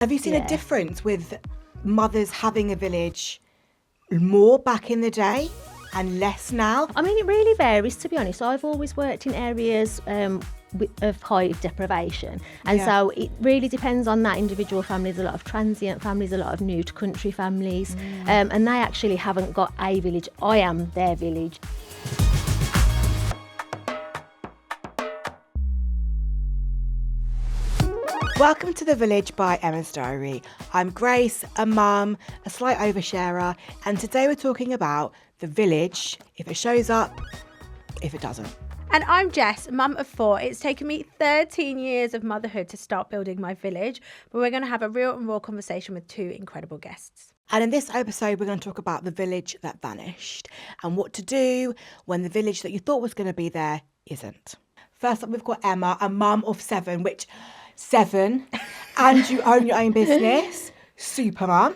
Have you seen a difference with mothers having a village more back in the day and less now? I mean, it really varies, to be honest. I've always worked in areas of high deprivation, and so it really depends on that individual family. There's a lot of transient families, a lot of new to country families, and they actually haven't got a village. I am their village. Welcome to The Village by Emma's Diary. I'm Grace, a mum, a slight oversharer, and today we're talking about the village, if it shows up, if it doesn't. And I'm Jess, mum of 4. It's taken me 13 years of motherhood to start building my village, but we're going to have a real and raw conversation with 2 incredible guests. And in this episode, we're going to talk about the village that vanished and what to do when the village that you thought was going to be there isn't. First up, we've got Emma, a mum of 7, which 7, and you own your own business. Super mum.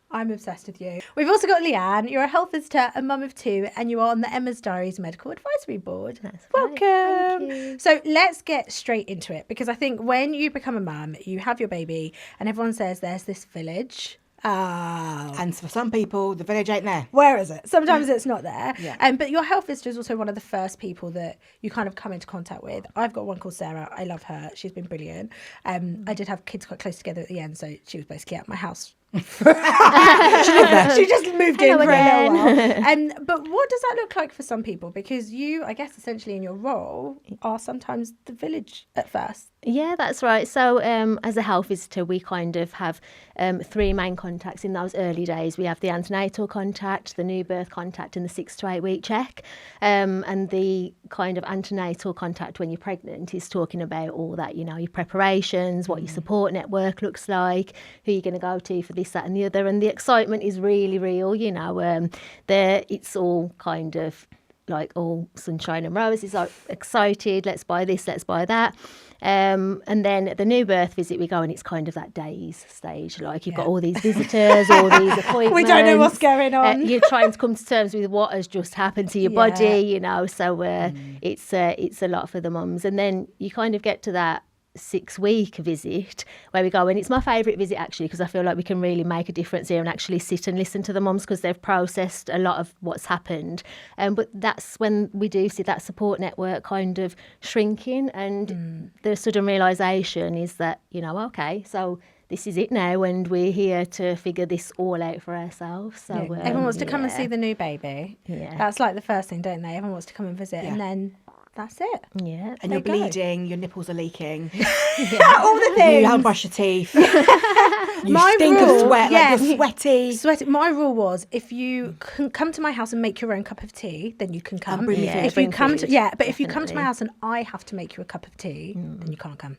I'm obsessed with you. We've also got Leanne. You're a health visitor, a mum of 2, and you are on the Emma's Diaries Medical Advisory Board. That's Welcome. Right. Thank you. So let's get straight into it, because I think when you become a mum, you have your baby, and everyone says there's this village. Oh. And for some people, the village ain't there. Where is it? Sometimes it's not there. Yeah. But your health visitor is also one of the first people that you kind of come into contact with. I've got one called Sarah. I love her. She's been brilliant. I did have kids quite close together at the end, so she was basically at my house. She lived there. She just moved in for a little while. But what does that look like for some people? Because you, I guess, essentially in your role are sometimes the village at first. Yeah, that's right. So as a health visitor, we kind of have 3 main contacts in those early days. We have the antenatal contact, the new birth contact, and the 6 to 8 week check. And the kind of antenatal contact when you're pregnant is talking about all that, you know, your preparations, what your support network looks like, who you're going to go to for this, that and the other. And the excitement is really real, you know. It's all kind of like all sunshine and roses, like excited, let's buy this, let's buy that. And then at the new birth visit we go and it's kind of that days stage, like you've got all these visitors, all these appointments. We don't know what's going on. You're trying to come to terms with what has just happened to your body, you know, so it's a lot for the mums. And then you kind of get to that 6-week visit where we go, and it's my favourite visit actually, because I feel like we can really make a difference here and actually sit and listen to the mums because they've processed a lot of what's happened. But that's when we do see that support network kind of shrinking, and the sudden realisation is that, you know, okay, so this is it now, and we're here to figure this all out for ourselves. So everyone wants to come and see the new baby. Yeah. That's like the first thing, don't they? Everyone wants to come and visit, and then that's it. Yeah. And you're bleeding, your nipples are leaking. All the things. You haven't brushed your teeth. You stink of sweat, like you're sweaty. My rule was, if you can come to my house and make your own cup of tea, then you can come. bring me If food. you come to, but if you come to my house and I have to make you a cup of tea, then you can't come.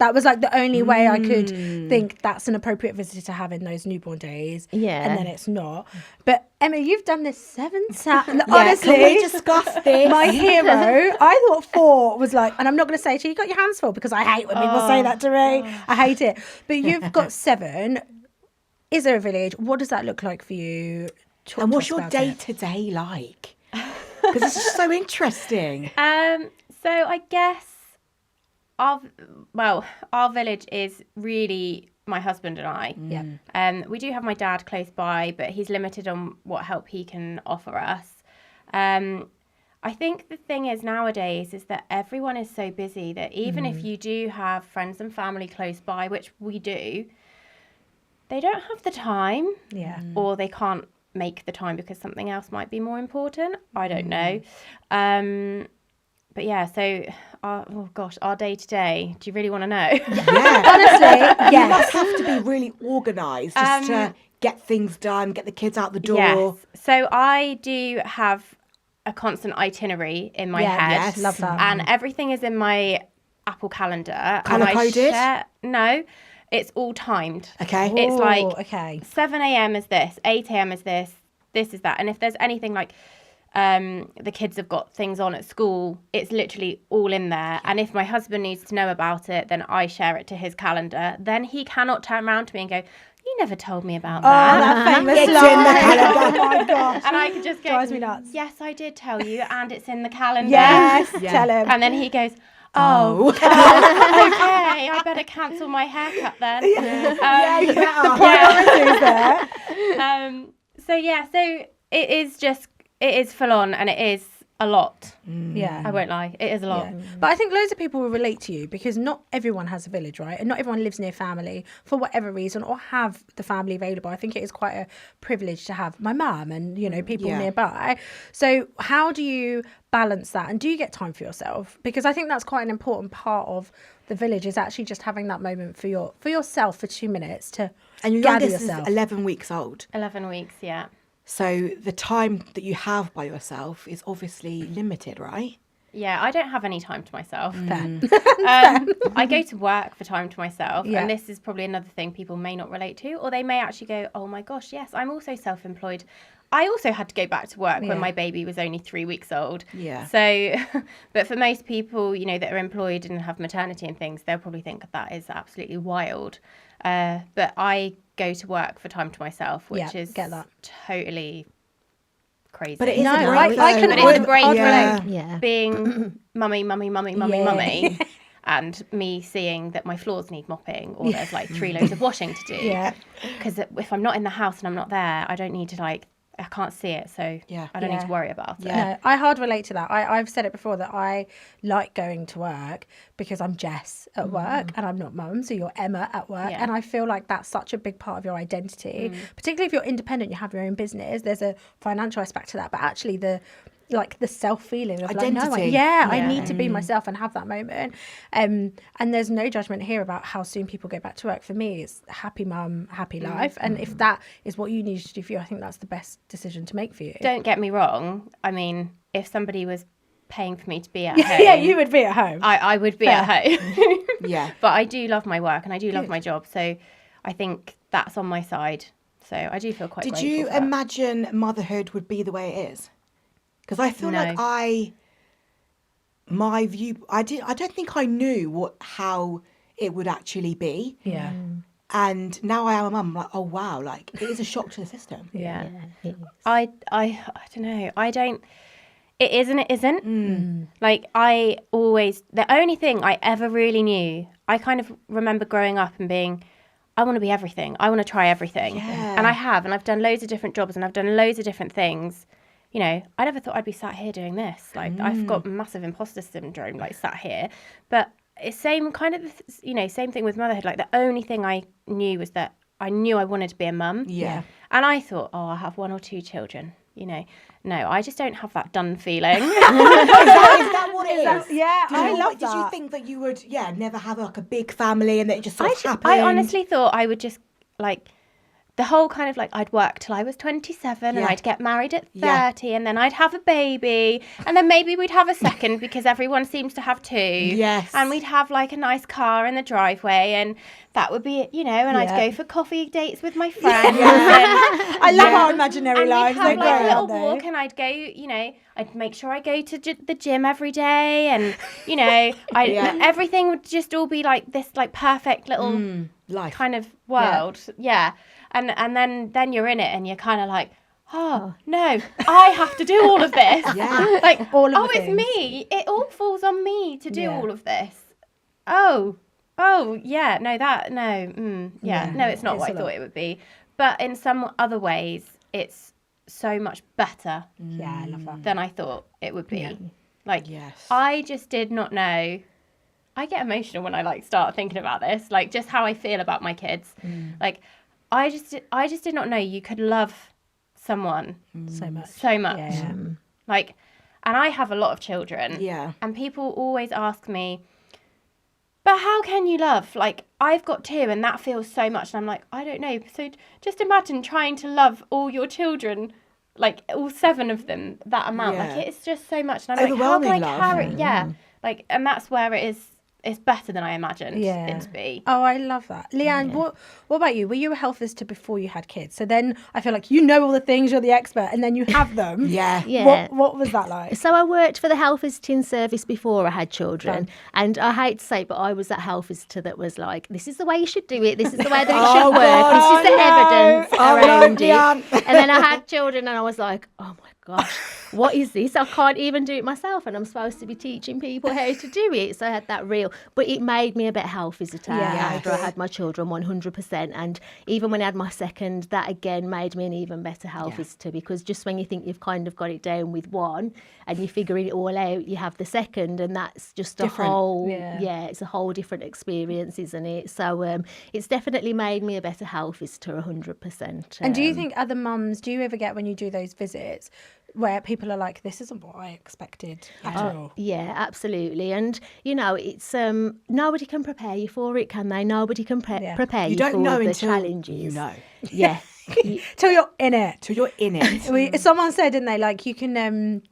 That was like the only way I could think that's an appropriate visitor to have in those newborn days. Yeah. And then it's not. But Emma, you've done this 7 times. Honestly, Honestly, can we discuss this? my hero, I thought 4 was like, and I'm not going to say to you, you got your hands full, because I hate when people say that to me. I hate it. But you've got 7. Is there a village? What does that look like for you? Talk And to what's us your about it. day-to-day like? Because it's just so interesting. So I guess our village is really my husband and I. Yeah. We do have my dad close by, but he's limited on what help he can offer us. I think the thing is nowadays is that everyone is so busy that even if you do have friends and family close by, which we do, they don't have the time. Yeah. Or they can't make the time because something else might be more important. I don't know. But yeah, so, our day-to-day, do you really want to know? Yeah. Honestly, You must have to be really organised just to get things done, get the kids out the door. Yes. So I do have a constant itinerary in my head. Yes. Love that. And everything is in my Apple Calendar. Colour-coded? No, it's all timed. Okay. It's like okay. 7 a.m. is this, 8 a.m. is this is that. And if there's anything like the kids have got things on at school, it's literally all in there. And if my husband needs to know about it, then I share it to his calendar. Then he cannot turn around to me and go, you never told me about that. That famous It's line. in the calendar. Oh my gosh. And I could just go, Drives me nuts. yes, I did tell you, and it's in the calendar. Yes, Yeah. tell him. And then he goes, Oh. Okay, I better cancel my haircut then. Priorities there. So it is full on, and it is a lot. Yeah. I won't lie, it is a lot. Yeah. But I think loads of people will relate to you because not everyone has a village, right? And not everyone lives near family for whatever reason or have the family available. I think it is quite a privilege to have my mum and, you know, people nearby. So how do you balance that? And do you get time for yourself? Because I think that's quite an important part of the village is actually just having that moment for yourself for 2 minutes to And your gather youngest yourself. is 11 weeks old. 11 weeks, yeah. So the time that you have by yourself is obviously limited, right? Yeah, I don't have any time to myself. Fair. I go to work for time to myself, Yeah. and this is probably another thing people may not relate to, or they may actually go, oh my gosh, yes, I'm also self-employed. I also had to go back to work when my baby was only 3 weeks old. Yeah. So, but for most people, you know, that are employed and have maternity and things, they'll probably think that is absolutely wild. But I go to work for time to myself, which is get that. totally crazy. But it is No, a break, I though. can But it's a break I'd from relate. Yeah. being mummy, Yeah. and me seeing that my floors need mopping or there's like 3 loads of washing to do. Yeah. Because if I'm not in the house and I'm not there, I don't need to I can't see it, so I don't need to worry about it. No, I hard relate to that. I've said it before that I like going to work because I'm Jess at work and I'm not mum, so you're Emma at work. Yeah. And I feel like that's such a big part of your identity, particularly if you're independent, you have your own business. There's a financial aspect to that, but actually the self-feeling of Identity. I need to be myself and have that moment. And there's no judgment here about how soon people go back to work. For me, it's happy mum, happy life. And if that is what you need to do for you, I think that's the best decision to make for you. Don't get me wrong. I mean, if somebody was paying for me to be at home, Yeah, you would be at home. I would be at home. Yeah. But I do love my work and I do love my job, so I think that's on my side. So I do feel quite Did grateful you for that. imagine motherhood would be the way it is? Because I feel No. like I don't think I knew how it would actually be. Yeah. And now I am a mum, I'm like, oh wow, like it is a shock to the system. Yeah. It is. I don't know. It is and it isn't. Like the only thing I ever really knew, I kind of remember growing up and being, I want to be everything. I want to try everything. Yeah. And I have, and I've done loads of different jobs and I've done loads of different things. You know, I never thought I'd be sat here doing this. Like I've got massive imposter syndrome, like sat here. But it's same thing with motherhood. Like the only thing I knew was that I knew I wanted to be a mum. Yeah. And I thought, I'll have 1 or 2 children. You know, no, I just don't have that done feeling. Is that what it is? Yeah, I love Did you that. think that you would, never have like a big family and that it just sort of happened? I honestly thought I would just like the whole kind of like I'd work till I was 27 and Yeah. I'd get married at 30 Yeah. and then I'd have a baby and then maybe we'd have a second because everyone seems to have 2. Yes. And we'd have like a nice car in the driveway and that would be it, you know, and Yeah. I'd go for coffee dates with my friends. I love our imaginary And lives. we'd They're have like a great, little aren't they? walk and I'd go, you know, I'd make sure I go to the gym every day and, you know, everything would just all be like this like perfect little Life. kind of world. Yeah. And then you're in it and you're kind of like, oh, no, I have to do all of this. Yeah. Like, All of the it's things. me. It all falls on me to do Yeah. all of this. Oh, yeah, no, no, it's not It's what a I thought lot. it would be. But in some other ways, it's so much better Yeah, I love that. than I thought it would be. Like, Yes. I just did not know. I get emotional when I like start thinking about this, like just how I feel about my kids. Like, I just did not know you could love someone So much. so much. Yeah. Like, and I have a lot of children. Yeah. And people always ask me, but how can you love? Like, I've got 2 and that feels so much. And I'm like, I don't know. So just imagine trying to love all your children, like all 7 of them, that amount. Yeah. Like, it's just so much. And I'm like, how can I Overwhelming love. carry? Yeah. Like, and that's where it's better than I imagined Yeah. it to be. Oh, I love that. Leanne, what about you? Were you a health visitor before you had kids? So then I feel like you know all the things, you're the expert, and then you have them. Yeah. Yeah. What was that like? So I worked for the health visiting service before I had children, and I hate to say it, but I was that health visitor that was like, this is the way you should do it, this is the way that it Oh, should work, God, this is the no. evidence Oh, no, around it. Leanne. And then I had children and I was like, oh my gosh, what is this? I can't even do it myself, and I'm supposed to be teaching people how to do it. So I had that but it made me a better health visitor after I had my children, 100%. And even when I had my second, that again made me an even better health visitor, because just when you think you've kind of got it down with one and you're figuring it all out, you have the second, and that's just Different. a whole, it's a whole different experience, isn't it? So it's definitely made me a better health visitor, 100%. And do you think other mums, do you ever get when you do those visits where people are like, this isn't what I expected at all? Yeah, absolutely. And, you know, it's nobody can prepare you for it, can they? Nobody can prepare you don't for know the until challenges. you know. Yeah. Till you're in it. Till you're in it. Someone said, didn't they, like, you can...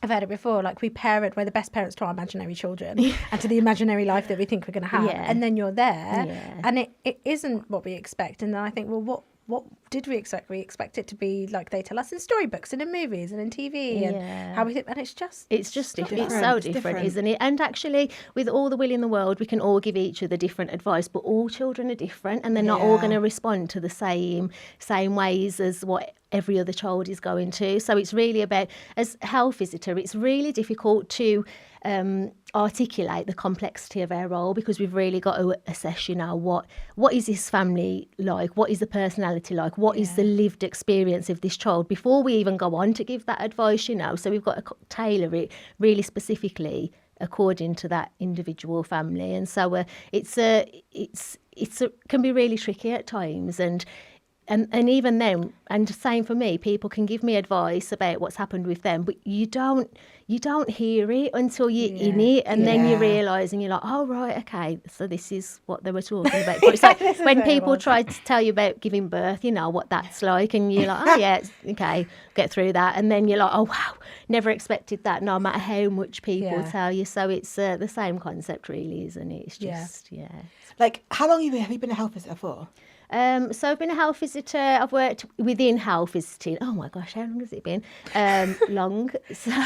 I've heard it before, like we're the best parents to our imaginary children and to the imaginary life that we think we're going to have. Yeah. And then you're there and it isn't what we expect. And then I think, well, what did we expect? We expect it to be like they tell us in storybooks and in movies and in TV and how we think, and it's just different. It's so different, isn't it? And actually, with all the will in the world, we can all give each other different advice, but all children are different, and they're not all going to respond to the same ways as what every other child is going to. So it's really about, as a health visitor, it's really difficult to articulate the complexity of our role, because we've really got to assess, you know, what is this family like? What is the personality like? What is the lived experience of this child before we even go on to give that advice, you know? So we've got to tailor it really specifically according to that individual family. And so it's can be really tricky at times. And even then, and same for me, people can give me advice about what's happened with them, but you don't hear it until you're in it, and then you realise, and you're like, oh right, okay, so this is what they were talking about. But it's like when people try to tell you about giving birth, you know what that's like, and you're like, oh yeah, okay, get through that, and then you're like, oh wow, never expected that, no matter how much people tell you. So it's the same concept, really, isn't it? It's just Like, how long have you been a health visitor for? So I've been a health visitor. I've worked within health visiting. Oh my gosh, how long has it been? Long.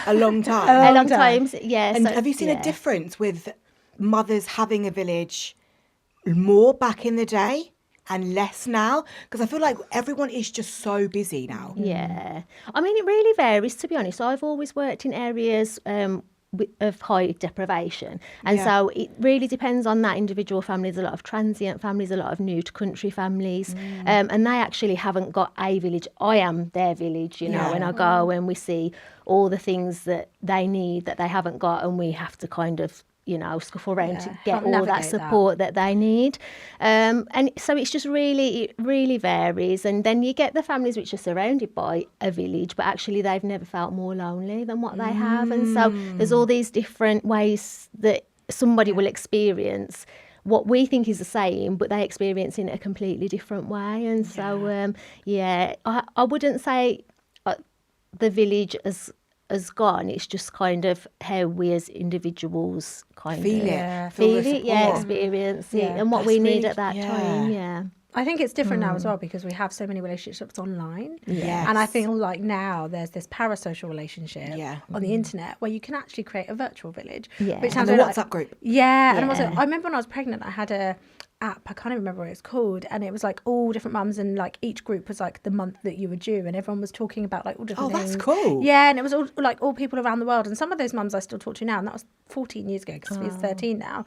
A long time. A long time. Yeah. And so, have you seen a difference with mothers having a village more back in the day and less now? Because I feel like everyone is just so busy now. Yeah. I mean, it really varies, to be honest. I've always worked in areas of high deprivation, and so it really depends on that individual family. There's a lot of transient families, a lot of new to country families, and they actually haven't got a village. I am their village, you know, and I go and we see all the things that they need that they haven't got, and we have to kind of, you know, scuffle around to get all that support that they need. And so it's just it really varies. And then you get the families which are surrounded by a village, but actually they've never felt more lonely than what they have. And so there's all these different ways that somebody will experience what we think is the same, but they experience it in a completely different way. And so, I wouldn't say the village has gone. It's just kind of how we as individuals kind feel of experience it, and what we need at that time. I think it's different now as well, because we have so many relationships online. Yes. And I feel like now there's this parasocial relationship on the internet where you can actually create a virtual village. Yeah. Which And sounds the like, WhatsApp group. And also, I remember when I was pregnant, I had a app, I can't even remember what it's called, and it was like all different mums, and like each group was like the month that you were due, and everyone was talking about like all different things. That's cool. Yeah, and it was all like all people around the world, and some of those mums I still talk to now, and that was 14 years ago because he's 13 now.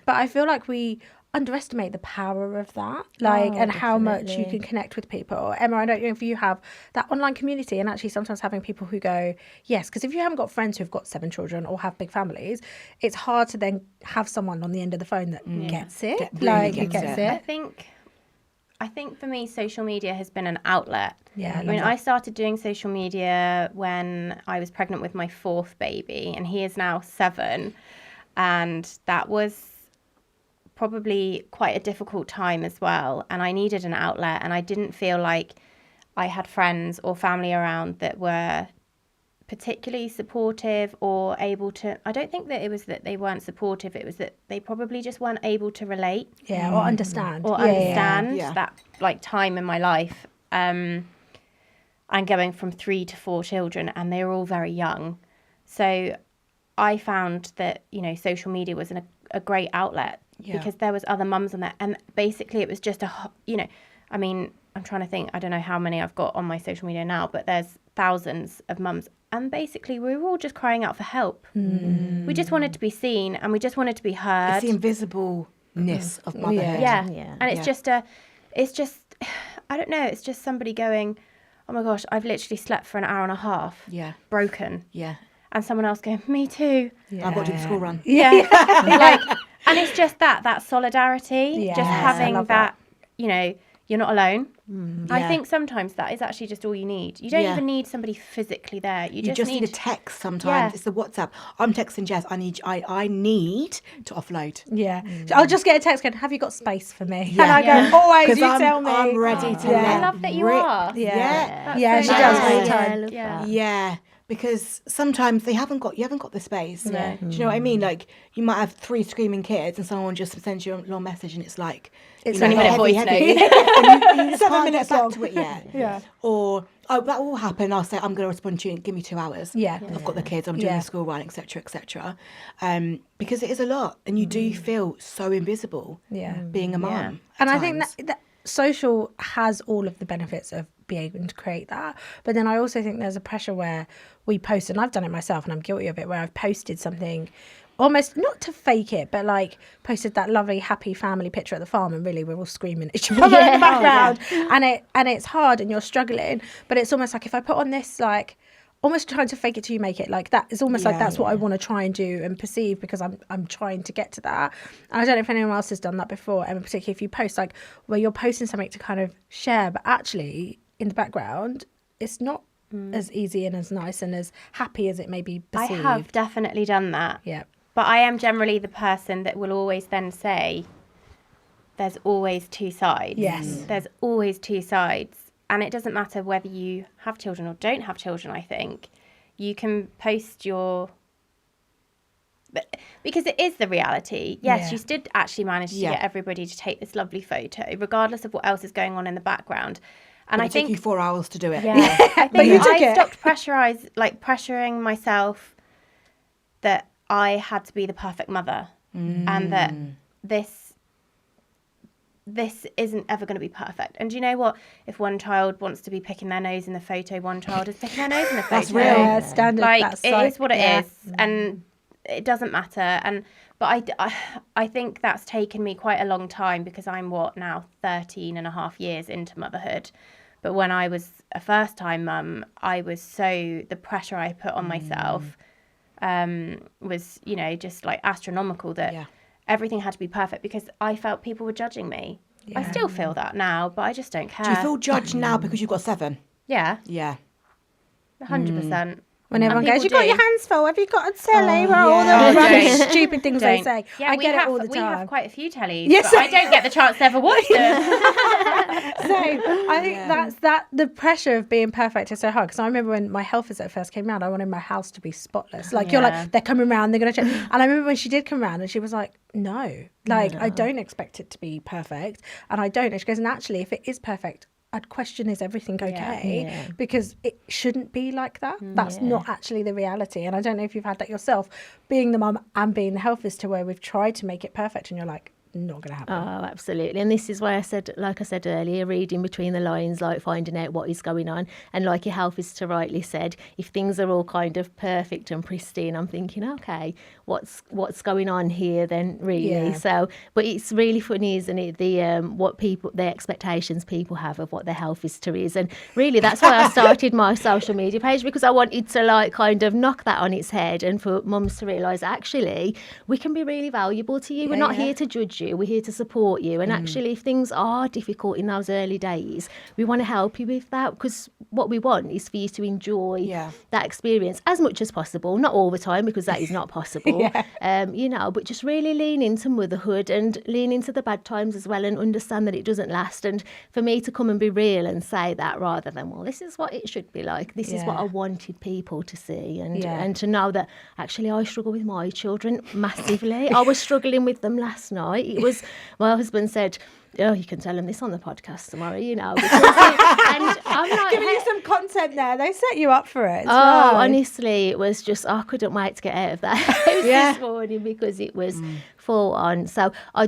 But I feel like we underestimate the power of that, like, and how much you can connect with people. Emma, I don't know if you have that online community, and actually sometimes having people who go, yes, because if you haven't got friends who've got 7 children or have big families, it's hard to then have someone on the end of the phone that gets it. Gets it. I think for me, social media has been an outlet. Yeah, I mean, I started doing social media when I was pregnant with my 4th baby, and he is now 7, and that was probably quite a difficult time as well, and I needed an outlet, and I didn't feel like I had friends or family around that were particularly supportive or able to. I don't think that it was that they weren't supportive, it was that they probably just weren't able to relate or understand that like time in my life, and going from 3 to 4 children, and they were all very young. So I found that, you know, social media was a great outlet because there was other mums on there, and basically it was just I mean, I'm trying to think, I don't know how many I've got on my social media now, but there's thousands of mums and basically we were all just crying out for help. We just wanted to be seen, and we just wanted to be heard. It's the invisibleness of motherhood. Yeah. And it's Yeah. just I don't know, it's just somebody going, oh my gosh, I've literally slept for an hour and a half, Yeah. broken, Yeah. and someone else going, me too. I've got to do the school run. Like, and it's just that solidarity, Yes, just I having love that, you know, you're not alone. I Yeah. think sometimes that is actually just all you need. You don't Yeah. even need somebody physically there. You You just need a text sometimes. Yeah. It's the WhatsApp. I'm texting Jess. I need to offload. Yeah. I'll just get a text going, have you got space for me? Yeah. And I Yeah. go, always, 'Cause you tell me. I'm ready to Yeah. let I love that you rip. are. Yeah. Yeah. Yeah, she so does nice. all the Yeah, I time. love Yeah. that. Yeah, because sometimes you haven't got the space. No. Do you know what I mean? Like you might have 3 screaming kids, and someone just sends you a long message, and it's like It's 20-minute heavy, voice heavy. note. And you just 7 can't minutes get back long. to it yet. Yeah. Or that will happen. I'll say I'm going to respond to you. Give me 2 hours. Yeah. I've got the kids. I'm doing Yeah. the school run, etc., etc. Because it is a lot, and you do feel so invisible. Yeah. Being a mum. Yeah. And I think times. that social has all of the benefits of being able to create that. But then I also think there's a pressure where we post, and I've done it myself and I'm guilty of it, where I've posted something almost not to fake it, but like posted that lovely happy family picture at the farm, and really we're all screaming at each other in the background. And it's hard and you're struggling. But it's almost like if I put on this like almost trying to fake it till you make it, like that is almost like that's what I want to try and do and perceive, because I'm trying to get to that. And I don't know if anyone else has done that before, and particularly if you post like where you're posting something to kind of share, but actually in the background it's not as easy and as nice and as happy as it may be I perceived. have definitely done that. Yeah. But I am generally the person that will always then say, there's always 2 sides. Yes. There's always 2 sides. And it doesn't matter whether you have children or don't have children, I think. You can post because it is the reality. Yes, Yeah. you did actually manage to get everybody to take this lovely photo, regardless of what else is going on in the background. And But I it think took you 4 hours to do it. yeah, I think you took I it. stopped pressuring myself that I had to be the perfect mother, and that this isn't ever going to be perfect. And do you know what? If one child wants to be picking their nose in the photo, one child is picking their nose in the photo. That's real. Yeah, standard. Like that's it like, is what it yeah. is, and it doesn't matter. But I think that's taken me quite a long time, because I'm now 13 and a half years into motherhood. But when I was a first time mum, the pressure I put on myself was, just like astronomical, that everything had to be perfect, because I felt people were judging me. I still feel that now, but I just don't care. Do you feel judged now because you've got 7? Yeah, Yeah. 100%. When everyone And goes, you've people got your do. hands full. Have you got a telly? Oh, All yeah. the rubbish, Don't. stupid things they Don't. say. Yeah, I get it all the we time. have quite a few tellies, Yes. but I don't get the chance to ever watch them. So I think the pressure of being perfect is so hard, because I remember when my health visit first came round, I wanted my house to be spotless. Like you're like, they're coming round, they're going to check. And I remember when she did come round and she was like, no, like I don't expect it to be perfect. And I don't. And she goes, and actually if it is perfect, I'd question, is everything okay? Yeah. Because it shouldn't be like that. That's not actually the reality. And I don't know if you've had that yourself, being the mum and being the health visitor, where we've tried to make it perfect and you're like, not going to happen. Oh, absolutely. And this is why I said, like I said earlier, reading between the lines, like finding out what is going on. And like your health visitor rightly said, if things are all kind of perfect and pristine, I'm thinking, okay, what's going on here then, really? Yeah. So, but it's really funny, isn't it? The expectations people have of what their health visitor is. And really, that's why I started my social media page, because I wanted to like kind of knock that on its head, and for mums to realise, actually, we can be really valuable to you. We're not here to judge you. We're here to support you. And actually, if things are difficult in those early days, we want to help you with that, because what we want is for you to enjoy that experience as much as possible. Not all the time, because that is not possible. But just really lean into motherhood and lean into the bad times as well, and understand that it doesn't last. And for me to come and be real and say that, rather than, well, this is what it should be like. This is what I wanted people to see, and to know that actually I struggle with my children massively. I was struggling with them last night. It was, my husband said, oh, you can tell them this on the podcast tomorrow, you know. Because and I'm like, Giving you some content there. They set you up for it. It's oh, nice. honestly, it was just, I couldn't wait to get out of that house this morning because it was full on. So I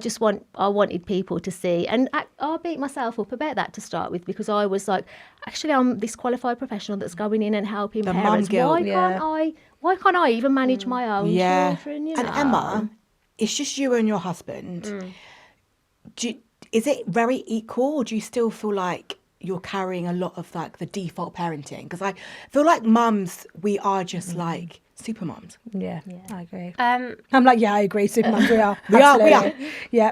wanted people to see, and I beat myself up about that to start with, because I was like, actually, I'm this qualified professional that's going in and helping The mum parents. guilt. Why can't I even manage my own children? You know? And Emma, it's just you and your husband. Is it very equal, or do you still feel like you're carrying a lot of like the default parenting? Because I feel like mums, we are just like super mums. Yeah, I agree. I'm like, yeah, I agree. Super mums, we are. We are. Absolutely. Yeah.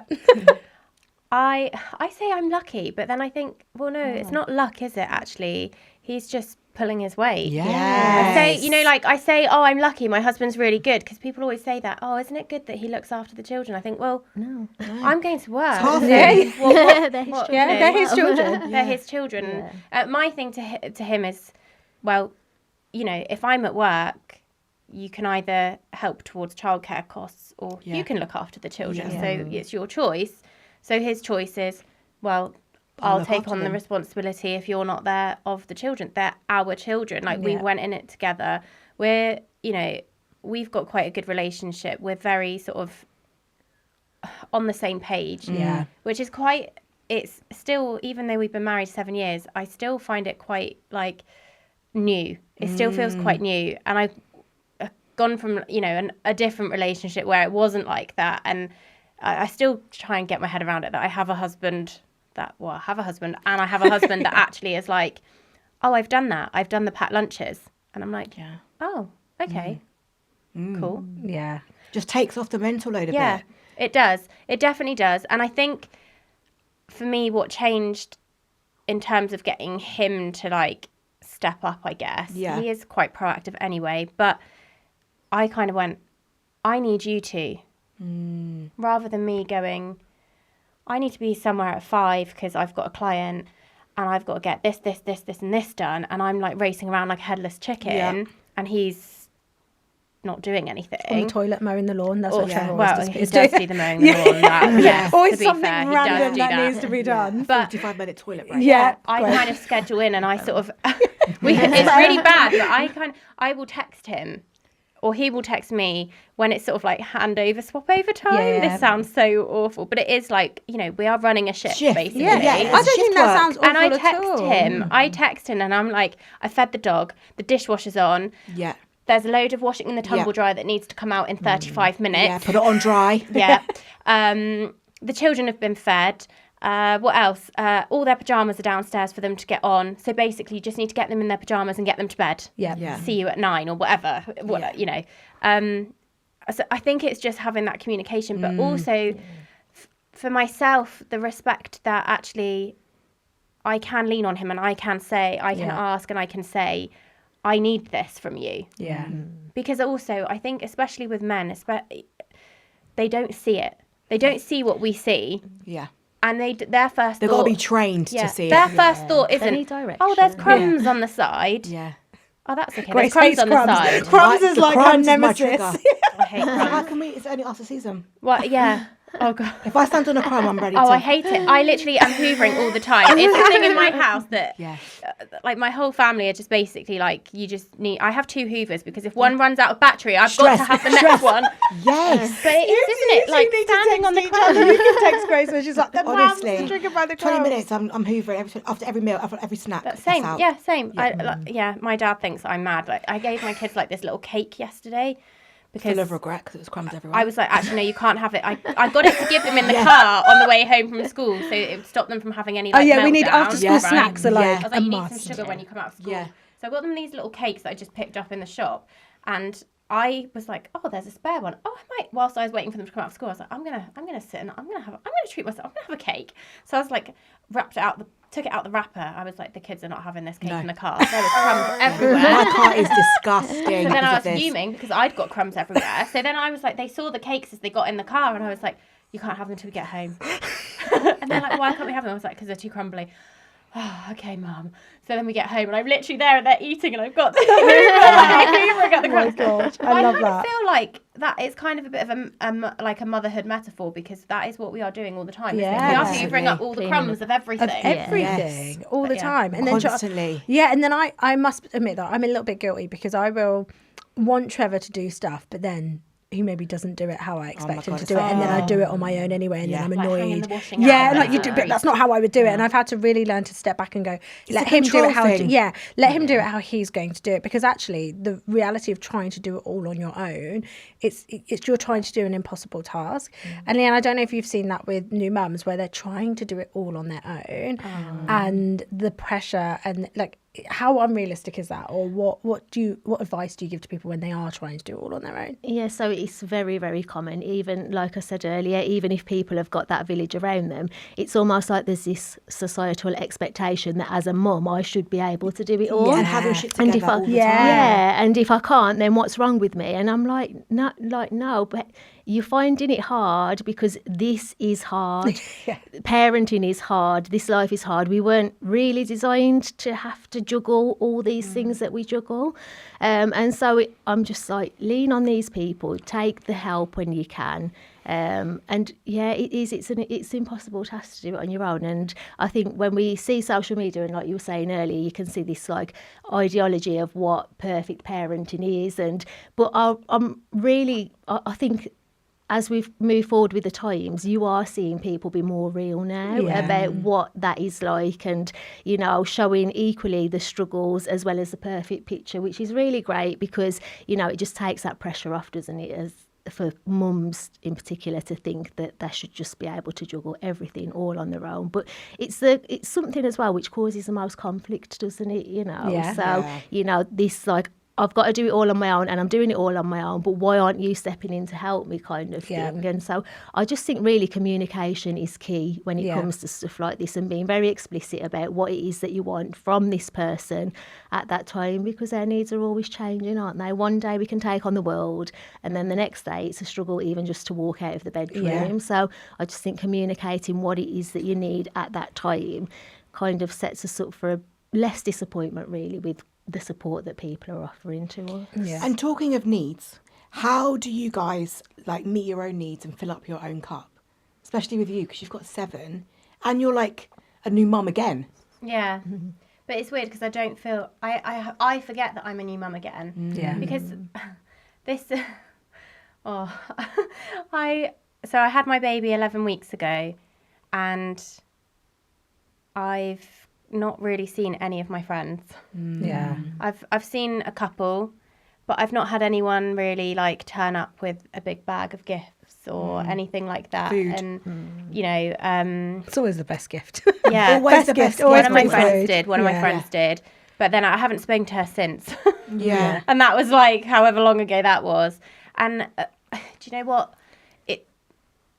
I say I'm lucky, but then I think, well, no, it's not luck, is it? Actually, he's just pulling his weight. Yeah. I say, you know, like I say, oh, I'm lucky, my husband's really good, because people always say that. Oh, isn't it good that he looks after the children? I think, well, no. I'm going to work. They're his children. They're his children. They're his children. My thing to him is, well, you know, if I'm at work, you can either help towards childcare costs, or you can look after the children. Yeah. So it's your choice. So his choice is, well, I'll look take after on the them. responsibility if you're not there of the children. They're our children. Like, we went in it together. We're, you know, we've got quite a good relationship. We're very sort of on the same page. Yeah. Which is quite, it's still, even though we've been married 7 years, I still find it quite like new. It still feels quite new. And I've gone from, you know, a different relationship where it wasn't like that. And I still try and get my head around it, that I have a husband and I have a husband that actually is like, oh, I've done that. I've done the packed lunches. And I'm like, oh, okay, cool. Yeah. Just takes off the mental load a Yeah, bit. it does. It definitely does. And I think for me, what changed in terms of getting him to like step up, I guess, he is quite proactive anyway, but I kind of went, I need you to, rather than me going, I need to be somewhere at 5 because I've got a client and I've got to get this, and this done. And I'm like racing around like a headless chicken and he's not doing anything. On the toilet, mowing the lawn. That's what Trevor well, always he does. does do the mowing the lawn. That, Always to be something fair, he does random do that needs to be done. But 45-minute toilet break. I kind of schedule in, and I sort of, it's really bad, but I will text him, or he will text me when it's sort of like handover, swap over time. Yeah. This sounds so awful, but it is like, you know, we are running a shift. Basically. Yeah. I don't think that sounds awful And I at all. text him, and I'm like, I fed the dog, the dishwasher's on. Yeah. There's a load of washing in the tumble dryer that needs to come out in 35 minutes. Yeah, put it on dry. Yeah. The children have been fed. What else? All their pajamas are downstairs for them to get on. So basically, you just need to get them in their pajamas and get them to bed. Yeah. See you at 9 or whatever. You know. So I think it's just having that communication, but also for myself, the respect that actually I can lean on him, and I can say, I can ask, and I can say, I need this from you. Yeah. Because also, I think, especially with men, they don't see it. They don't see what we see. Yeah. And their first They've thought... got to be trained to see their it. first thought They need isn't, direction. oh, there's crumbs on the side. Yeah. Oh, that's okay. Grace There's crumbs hates on the crumbs. side. Crumbs is The like her crumbs is my nemesis. trigger. I hate How crumbs. can we? It's only after season. Well, yeah. Oh, God. If I stand on a crumb, I'm ready to. Oh, I hate it. I literally am hoovering all the time. It's the thing in my house that, like, my whole family are just basically like, you just need. I have 2 hoovers because if one runs out of battery, I've got to have the next one. Yes. But it is, isn't it? Like standing on the crumbs. You can text Grace when she's like, the Honestly, crumbs, triggered by the 20 crumbs. minutes, I'm hoovering after every meal, after every snack. But same, That's out. yeah, same. My dad thinks I'm mad. Like, I gave my kids like this little cake yesterday because Full of regret because it was crumbs everywhere. I was like, actually, no, you can't have it. I got it to give them in the car on the way home from school, so it would stop them from having any. Like, we need meltdowns, after school right? snacks are Yeah. like I was like, a you need some must. sugar when you come out of school. Yeah. So I got them these little cakes that I just picked up in the shop, and I was like, oh, there's a spare one. Oh, I might. Whilst I was waiting for them to come out of school, I was like, I'm gonna sit and I'm gonna treat myself. I'm gonna have a cake. So I was like, took it out the wrapper. I was like, the kids are not having this cake in the car. There was crumbs everywhere. My car is disgusting. So then because I of was this. fuming because I'd got crumbs everywhere. So then I was like, they saw the cakes as they got in the car, and I was like, you can't have them till we get home. And they're like, why can't we have them? I was like, because they're too crumbly. oh, okay, Mum. So then we get home and I'm literally there and they're eating and I've got the hoovering at the Oh my gosh, I love that. feel like that is kind of a bit of a motherhood metaphor, because that is what we are doing all the time. Yeah. Isn't it? We are Absolutely. hoovering up all the crumbs of everything. Of everything, all the Yeah. time. And Constantly. then and then I must admit that I'm a little bit guilty, because I will want Trevor to do stuff, but then he maybe doesn't do it how I expect him God, to it's do it, and then I hard. do it on my own anyway, and Yeah. then I'm Like hanging annoyed. the washing Yeah, out. like you do, but that's not how I would do it. And I've had to really learn to step back and go, let him do control it how. thing. Let him do it how he's going to do it, because actually the reality of trying to do it all on your own, it's you're trying to do an impossible task. And Leanne, I don't know if you've seen that with new mums, where they're trying to do it all on their own, and the pressure, and like, how unrealistic is that? Or what advice do you give to people when they are trying to do it all on their own? Yeah, so it's very, very common. Even, like I said earlier, even if people have got that village around them, it's almost like there's this societal expectation that as a mum, I should be able to do it all. And having shit And together if I, all the time. yeah, and if I can't, then what's wrong with me? And I'm like, no, but you're finding it hard because this is hard. Parenting is hard. This life is hard. We weren't really designed to have to juggle all these things that we juggle. And so I'm just like, lean on these people, take the help when you can. And yeah, it's an impossible task to do it on your own. And I think when we see social media, and like you were saying earlier, you can see this like ideology of what perfect parenting is. But I think as we've moved forward with the times, you are seeing people be more real now about what that is like, and, you know, showing equally the struggles as well as the perfect picture, which is really great, because, you know, it just takes that pressure off, doesn't it, as for mums in particular, to think that they should just be able to juggle everything all on their own. But it's something as well which causes the most conflict, doesn't it, you know? Yeah. So, you know, this like, I've got to do it all on my own, and I'm doing it all on my own, but why aren't you stepping in to help me, kind of thing? And so I just think really communication is key when it comes to stuff like this, and being very explicit about what it is that you want from this person at that time, because their needs are always changing, aren't they? One day we can take on the world, and then the next day it's a struggle even just to walk out of the bedroom. So I just think communicating what it is that you need at that time kind of sets us up for a less disappointment, really, with the support that people are offering to us. Yeah. And talking of needs, how do you guys like meet your own needs and fill up your own cup? Especially with you, because you've got 7 and you're like a new mum again. Yeah. But it's weird because I don't feel... I forget that I'm a new mum again. Yeah. Because this... So I had my baby 11 weeks ago, and I've not really seen any of my friends. Yeah. I've seen a couple, but I've not had anyone really like turn up with a big bag of gifts or anything like that. Food. And you know, It's always the best gift. yeah, Always the best always one of my brings friends food. did. One of my Yeah. friends did, but then I haven't spoken to her since. Yeah. And that was like however long ago that was. And do you know what?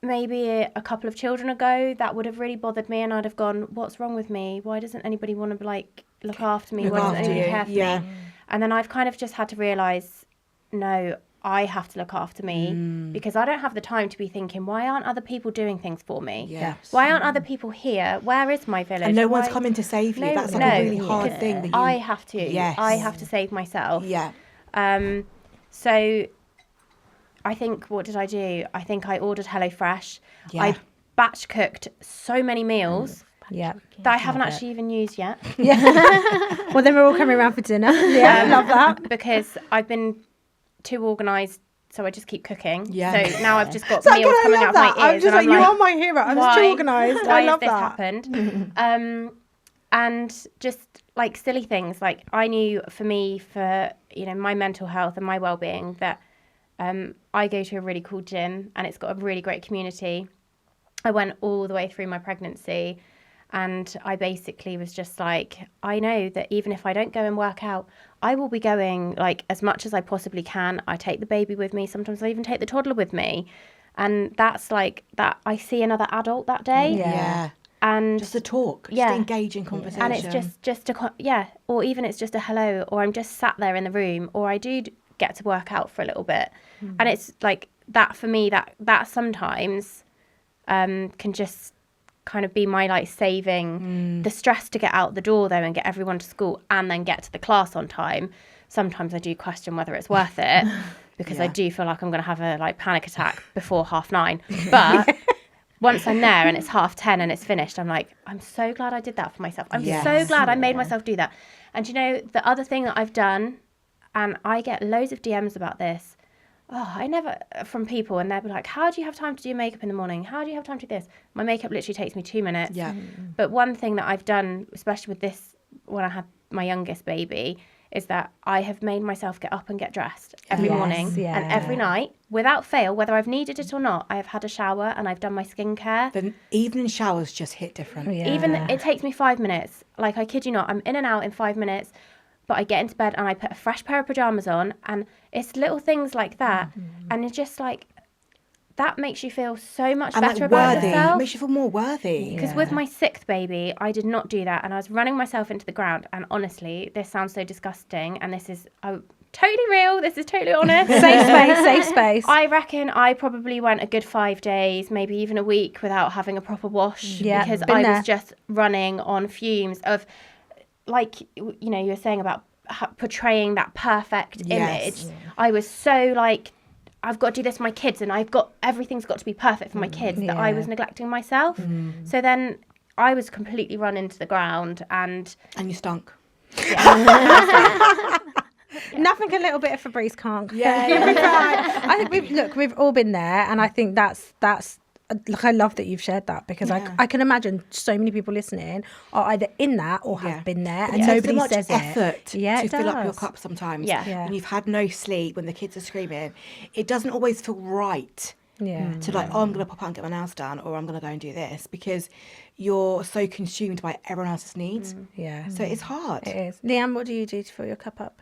Maybe a couple of children ago, that would have really bothered me, and I'd have gone, what's wrong with me? Why doesn't anybody want to like look after me? Why doesn't after anybody you, care for yeah. me? And then I've kind of just had to realise, no, I have to look after me, because I don't have the time to be thinking, why aren't other people doing things for me? Yes. Why aren't other people here? Where is my village? And no one's Why- coming to save you. No, That's like no, a really hard because thing that you... I have to. Yes. I have to save myself. Yeah. So I think, what did I do? I think I ordered HelloFresh. Yeah. I batch cooked so many meals Yeah. that I haven't actually even used yet. Well, then we're all coming around for dinner. Yeah, love that. Because I've been too organised, so I just keep cooking. Yeah. So now I've just got So meals I coming love out that. of my ears. I'm just and like, I'm you are my hero. I'm just too organised. Why I love has this that. happened? And just like silly things, like I knew for me, for you know, my mental health and my well-being, that I go to a really cool gym and it's got a really great community. I went all the way through my pregnancy, and I basically was just like, I know that even if I don't go and work out, I will be going like as much as I possibly can. I take the baby with me. Sometimes I even take the toddler with me. And that's like that. I see another adult that day. Yeah. And Just to talk. Yeah. Just to engage in conversation. and it's just or even it's just a hello, or I'm just sat there in the room, or I do get to work out for a little bit. And it's like that for me, that sometimes can just kind of be my like saving the stress to get out the door though and get everyone to school and then get to the class on time. Sometimes I do question whether it's worth it because I do feel like I'm going to have a like panic attack before 9:30. But once I'm there and it's 10:30 and it's finished, I'm like, I'm so glad I did that for myself. I'm so glad I made myself do that. And you know, the other thing that I've done, and I get loads of DMs about this, from people, and they'll be like, how do you have time to do makeup in the morning? How do you have time to do this? My makeup literally takes me 2 minutes. Yeah. But one thing that I've done, especially with this, when I had my youngest baby, is that I have made myself get up and get dressed every morning and every night, without fail, whether I've needed it or not. I have had a shower and I've done my skincare. The evening showers just hit different. Even it takes me 5 minutes. Like, I kid you not, I'm in and out in 5 minutes. But I get into bed and I put a fresh pair of pajamas on, and it's little things like that. And it's just like, that makes you feel so much better about yourself. It makes you feel more worthy. Because with my 6th baby, I did not do that. And I was running myself into the ground. And honestly, this sounds so disgusting. And this is totally real. This is totally honest. Safe space. I reckon I probably went a good 5 days, maybe even a week without having a proper wash. Because I was just running on fumes of... like, you know, you were saying about portraying that perfect image. I was so like, I've got to do this for my kids, and everything's got to be perfect for my kids, that I was neglecting myself. So then I was completely run into the ground, and you stunk. Nothing a little bit of Febreze can't. I think we've all been there, and I think that's like, I love that you've shared that, because I can imagine so many people listening are either in that or have been there, and nobody so much says effort to fill up your does. cup sometimes. Yeah. When you've had no sleep, when the kids are screaming, it doesn't always feel right. To like, I'm going to pop out and get my nails done, or I'm going to go and do this, because you're so consumed by everyone else's needs. So it's hard. It is. Leanne, what do you do to fill your cup up?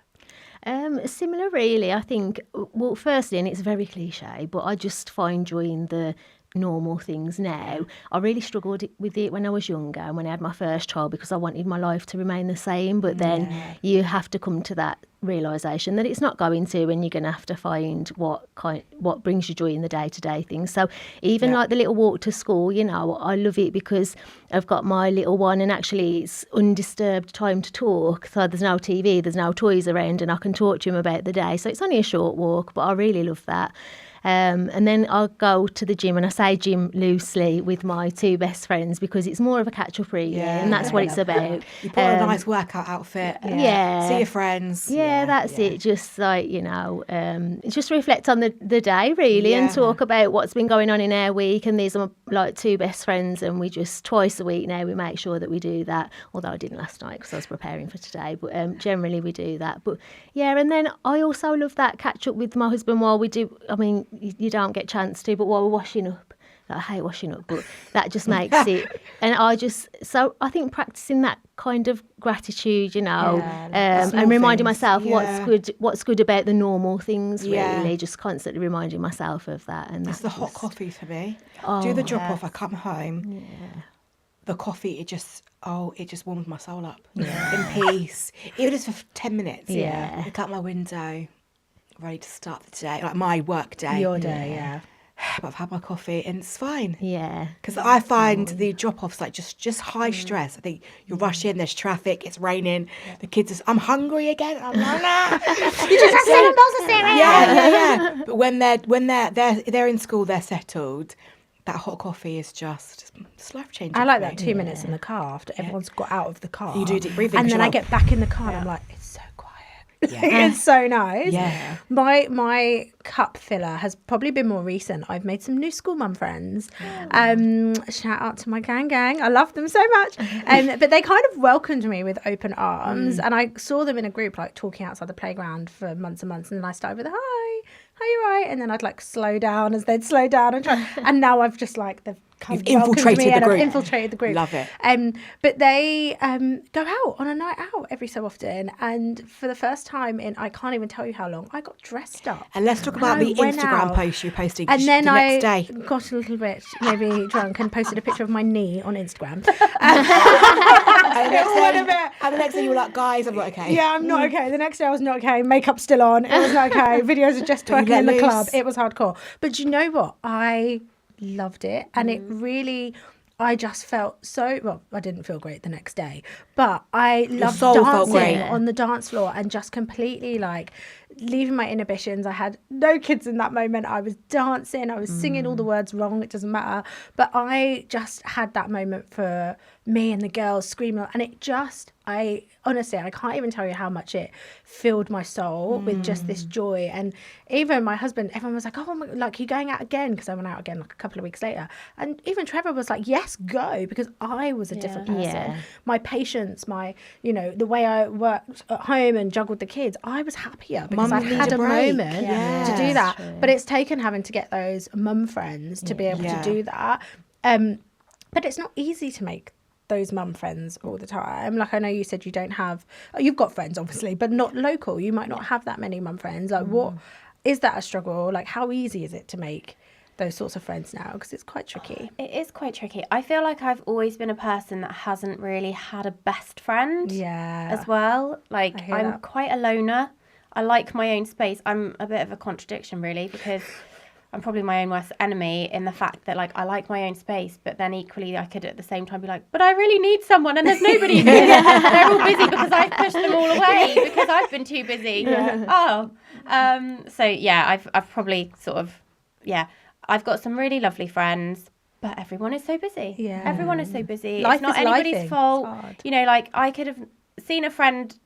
Similar, really. I think, well, firstly, and it's very cliche, but I just find joy in the normal things now. I really struggled with it when I was younger and when I had my first child, because I wanted my life to remain the same, but then you have to come to that realisation that it's not going to, and you're going to have to find what brings you joy in the day-to-day things. So even like the little walk to school, you know, I love it because I've got my little one, and actually it's undisturbed time to talk, so there's no TV, there's no toys around, and I can talk to him about the day. So it's only a short walk, but I really love that. And then I'll go to the gym, and I say gym loosely, with my 2 best friends, because it's more of a catch-up really, and that's what it's about. You put on a nice workout outfit. See your friends. That's it. Just like, you know, just reflect on the day really, and talk about what's been going on in our week. And these are like 2 best friends, and we just twice a week now we make sure that we do that. Although I didn't last night because I was preparing for today, but generally we do that. But and then I also love that catch up with my husband while we do. I mean, you don't get a chance to, but while we're washing up, I hate washing up, but that just makes it. And I think practicing that kind of gratitude, you know, and reminding myself what's good about the normal things, really, just constantly reminding myself of that. And it's the hot coffee for me. Do the drop off, I come home. The coffee, it just warms my soul up in peace. Even just for 10 minutes. Look out my window, ready to start the day, like my work day. Your day, But I've had my coffee and it's fine. Because That's I find the drop-offs like just high stress. I think you rush in, there's traffic, it's raining, the kids I'm hungry again. I'm like, nah. You just have 7 bowls of cereal. Yeah. But when they're in school, they're settled. That hot coffee is just life-changing. I like that 2 minutes in the car after everyone's got out of the car. You do deep breathing. And then I get back in the car and I'm like, it's so quiet. It's so nice. My cup filler has probably been more recent. I've made some new school mum friends. Shout out to my gang. I love them so much. But they kind of welcomed me with open arms. And I saw them in a group like talking outside the playground for months and months. And then I started with, hi, you right? And then I'd like slow down as they'd slow down and try. And now I've just like You've infiltrated the group. I've infiltrated the group. Love it. But they go out on a night out every so often. And for the first time in, I can't even tell you how long, I got dressed up. And let's talk about the Instagram post you're posting and then the next day. Got a little bit maybe drunk and posted a picture of my knee on Instagram. And the next day you were like, guys, I'm not okay. Yeah, I'm not okay. The next day I was not okay. Makeup's still on. It was not okay. Videos of just twerking in the club. It was hardcore. But you know what? I loved it. And it really, I just felt I didn't feel great the next day, but I loved soul felt dancing great. on the dance floor and just completely like leaving my inhibitions. I had no kids in that moment. I was dancing, I was singing all the words wrong, it doesn't matter. But I just had that moment for me and the girls screaming. And it just, honestly, I can't even tell you how much it filled my soul with just this joy. And even my husband, everyone was like, oh, my, like, you're going out again? Because I went out again like a couple of weeks later. And even Trevor was like, yes, go. Because I was a different person. Yeah. My patience, the way I worked at home and juggled the kids, I was happier because Mums I'd need had a a break. moment Yeah. to do that. True. But it's taken having to get those mum friends to be able to do that. But it's not easy to make those mum friends all the time. Like, I know you said you don't have, you've got friends obviously, but not local. You might not have that many mum friends. Like, what is that a struggle? Like, how easy is it to make those sorts of friends now? Because it's quite tricky. It is quite tricky. I feel like I've always been a person that hasn't really had a best friend as well. Like, I'm quite a loner. I like my own space. I'm a bit of a contradiction, really, because I'm probably my own worst enemy in the fact that, like, I like my own space, but then equally I could at the same time be like, but I really need someone and there's nobody here. They're all busy because I've pushed them all away because I've been too busy. So yeah, I've probably sort of, I've got some really lovely friends, but everyone is so busy. Yeah. Everyone is so busy. Life it's not is anybody's lifing. fault. It's hard. You know, like, I could have seen a friend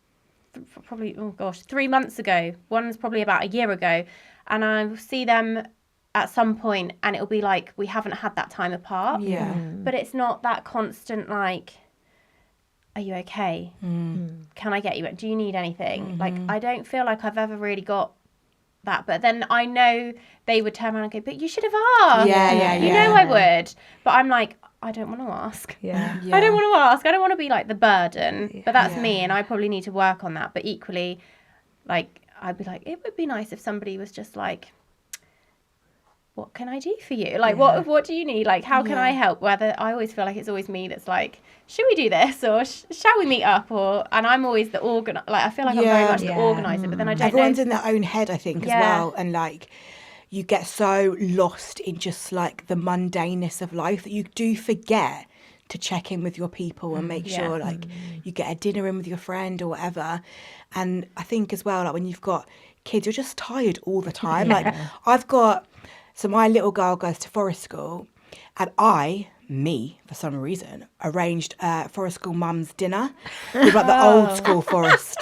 probably 3 months ago. One's probably about a year ago, and I'll see them at some point and it'll be like we haven't had that time apart. Yeah. But it's not that constant, like, are you okay? Can I get you? Do you need anything? Like, I don't feel like I've ever really got that. But then I know they would turn around and go, but you should have asked. You know I would. But I'm like, I don't want to ask. Yeah. I don't want to ask. I don't want to be like the burden. But that's me, and I probably need to work on that. But equally, like, I'd be like, it would be nice if somebody was just like, what can I do for you? Like, what do you need? Like, how can I help? Whether I always feel like it's always me that's like, should we do this, or shall we meet up? And I'm always the like, I feel like I'm very much the organizer, but then I don't Everyone's know. in their own head, I think, as well. And like, you get so lost in just like the mundaneness of life that you do forget to check in with your people and make sure like you get a dinner in with your friend or whatever. And I think as well, like, when you've got kids, you're just tired all the time. Like, so my little girl goes to forest school, and for some reason, arranged forest school mum's dinner with like the old school forest.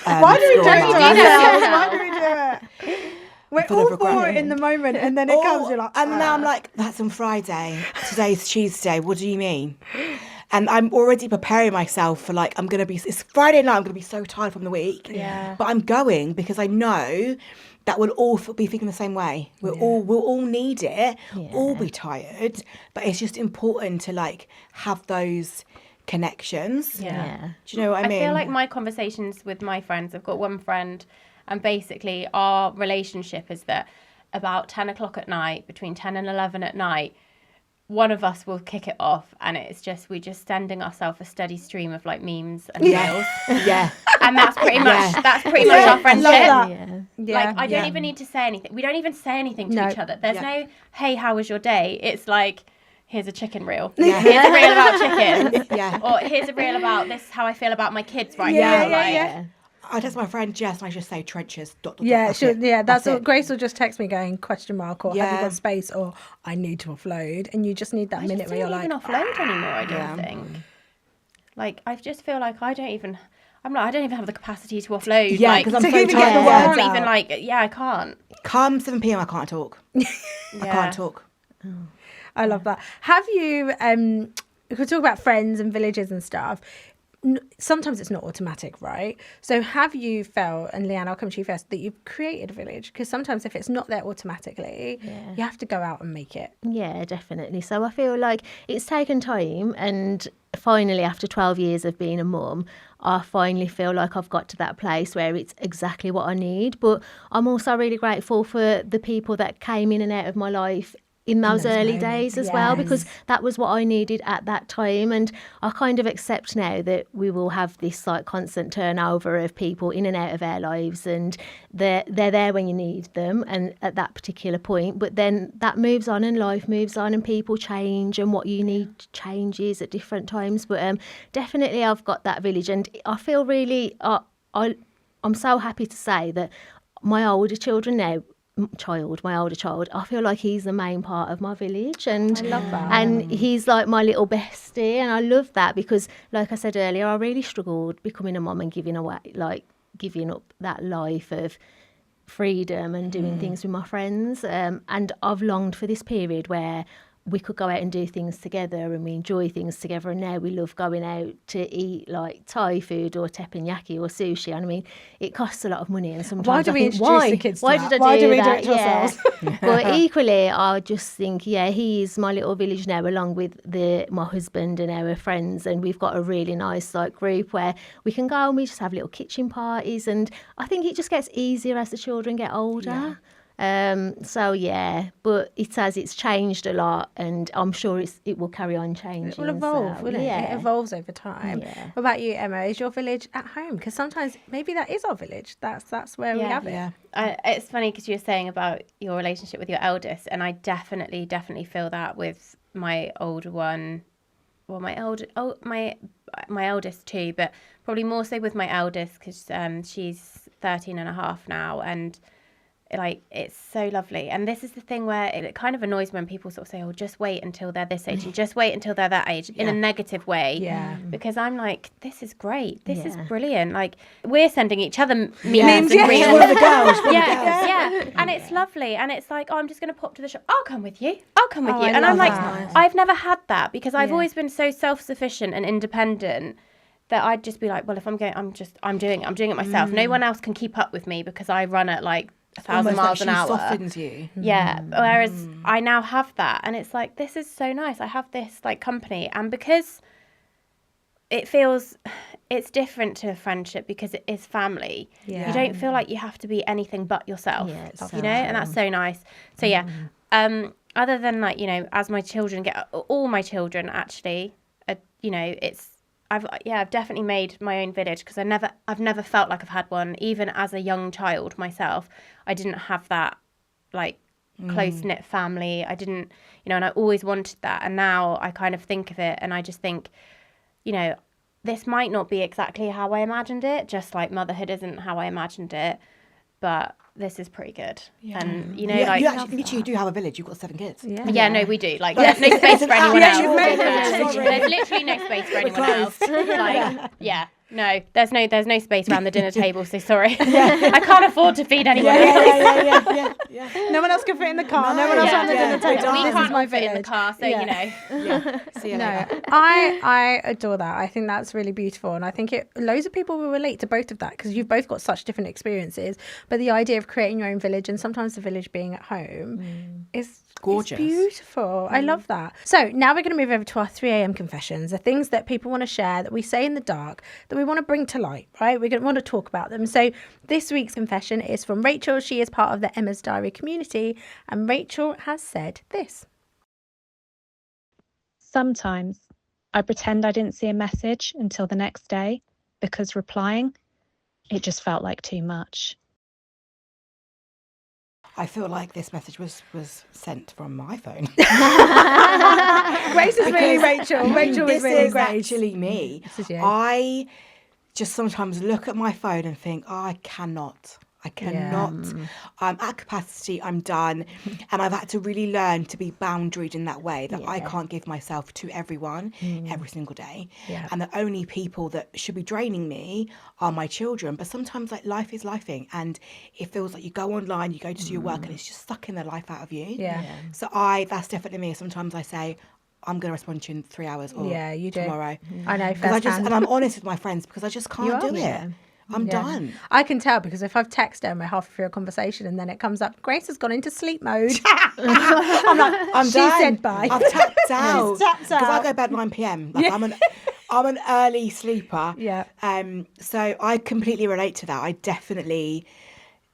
Why do we do it to school ourselves? mums. Why do we do it? We're Full all of for regret. it in the moment, and then it comes, you're like, and now I'm like, that's on Friday. Today's Tuesday. What do you mean? And I'm already preparing myself for, like, it's Friday night. I'm going to be so tired from the week. Yeah. But I'm going because I know that we'll all be thinking the same way. We'll all need it. All be tired. But it's just important to, like, have those connections. Yeah. Do you know what I mean? I feel like my conversations with my friends, I've got one friend, and basically our relationship is that about 10 o'clock at night, between 10 and 11 at night, one of us will kick it off, and it's just, we're just sending ourselves a steady stream of like memes and reels. And that's pretty much our friendship. Like, I don't even need to say anything. We don't even say anything to each other. There's no, hey, how was your day? It's like, here's a chicken reel. Here's a reel about chickens. Or here's a reel about this, how I feel about my kids right now. I text my friend Jess and I just say trenches. .. That's all. Grace will just text me going question mark, or have you Yeah. got space, or I need to offload, and you just need that minute where you're like, I don't even offload anymore, I don't think. Like, I just feel like I don't even have the capacity to offload. Yeah, like, because I'm to so even tired. get the I words can't even out. like, I can't. Come 7 p.m. I can't talk. I can't talk. I love that. Have you, we could talk about friends and villages and stuff. Sometimes it's not automatic, right? So have you felt, and Leanne, I'll come to you first, that you've created a village? Because sometimes if it's not there automatically, you have to go out and make it. Yeah, definitely. So I feel like it's taken time, and finally, after 12 years of being a mum, I finally feel like I've got to that place where it's exactly what I need. But I'm also really grateful for the people that came in and out of my life in those those early moments, days as well, because yes. that was what I needed at that time. And I kind of accept now that we will have this like constant turnover of people in and out of our lives, and they're there when you need them and at that particular point. But then that moves on and life moves on and people change and what you need changes at different times. But definitely I've got that village, and I feel really I'm so happy to say that my older children now, my older child, I feel like he's the main part of my village, and I love that. and he's like my little bestie, and I love that because, like I said earlier, I really struggled becoming a mum and giving up that life of freedom and doing things with my friends, and I've longed for this period where we could go out and do things together and we enjoy things together, and now we love going out to eat like Thai food or teppanyaki or sushi. And I mean, it costs a lot of money, and sometimes Why do I we think, introduce the kids to why that? did I Why do do we do that? it to ourselves? But equally, I just think, he's my little village now, along with my husband and our friends, and we've got a really nice like group where we can go and we just have little kitchen parties, and I think it just gets easier as the children get older. But it's changed a lot, and I'm sure it will carry on changing. It will evolve, won't it? Yeah. It evolves over time. Yeah. What about you, Emma? Is your village at home? Because sometimes maybe that is our village. That's where we Yeah. have it. Yeah. It's funny because you were saying about your relationship with your eldest, and I definitely feel that with my older one. Well, my eldest too, but probably more so with my eldest because she's 13 and a half now, and like it's so lovely. And this is the thing where it kind of annoys when people sort of say, oh, just wait until they're this age and just wait until they're that age, in a negative way. Yeah. Because I'm like, this is great, this is Yeah. brilliant, like we're sending each other memes Memes, and yeah. reels. One of the girls. Yeah, and it's lovely, and it's like, oh, I'm just going to pop to the shop, I'll come with you, Oh, I and I'm love like, that. I've never had that because I've Yeah. always been so self-sufficient and independent that I'd just be like, well, if I'm going, I'm doing it myself. No one else can keep up with me because I run at like 1,000 miles an hour. Softens you. Yeah, whereas I now have that, and it's like, this is so nice. I have this like company, and because it's different to a friendship because it is family. Yeah. You don't feel like you have to be anything but yourself. Yeah, it's You know, and that's so nice. So yeah, other than like, you know, as my children all my children actually, you know, I've definitely made my own village because I've never felt like I've had one. Even as a young child myself, I didn't have that like close-knit family. I didn't, you know, and I always wanted that. And now I kind of think of it and I just think, you know, this might not be exactly how I imagined it, just like motherhood isn't how I imagined it, but this is pretty good. Yeah. And, you know, Yeah, like... you actually literally do have a village. You've got 7 kids. Yeah, no, we do. Like, there's no space for anyone else. There's literally no space for anyone else. Like, yeah. No, there's no space around the dinner table, so sorry. I can't afford to feed anyone else. Yeah. No one else can fit in the car. No one else on the dinner table. We This can't is my all fit in the village. car, so, you know. See you No, later. I adore that. I think that's really beautiful, and I think loads of people will relate to both of that because you've both got such different experiences. But the idea of creating your own village and sometimes the village being at home is Gorgeous. It's beautiful. I love that. So now we're going to move over to our 3 a.m. confessions, the things that people want to share that we say in the dark that we want to bring to light, right? We're going to want to talk about them. So this week's confession is from Rachel. She is part of the Emma's Diary community, and Rachel has said this. Sometimes I pretend I didn't see a message until the next day because replying, it just felt like too much. I feel like this message was sent from my phone. Grace is really Rachel. Rachel is really This is Grace. actually me. This is you. I just sometimes look at my phone and think, oh, I cannot. I'm at capacity, I'm done. And I've had to really learn to be boundaried in that way, that I can't give myself to everyone every single day. Yeah. And the only people that should be draining me are my children. But sometimes like life is lifing, and it feels like you go online, you go to do your work, and it's just sucking the life out of you. Yeah. So that's definitely me. Sometimes I say, I'm going to respond to you in 3 hours or you do. tomorrow. I know, Because firsthand. and I'm honest with my friends because I just can't do yeah. it. I'm done. I can tell because if I've texted Emma halfway through a conversation and then it comes up, Grace has gone into sleep mode. I'm like, I'm she done. said bye. I've tapped out. She's tapped Because I out. go to bed 9 p.m. Like I'm an early sleeper. Yeah. So I completely relate to that. I definitely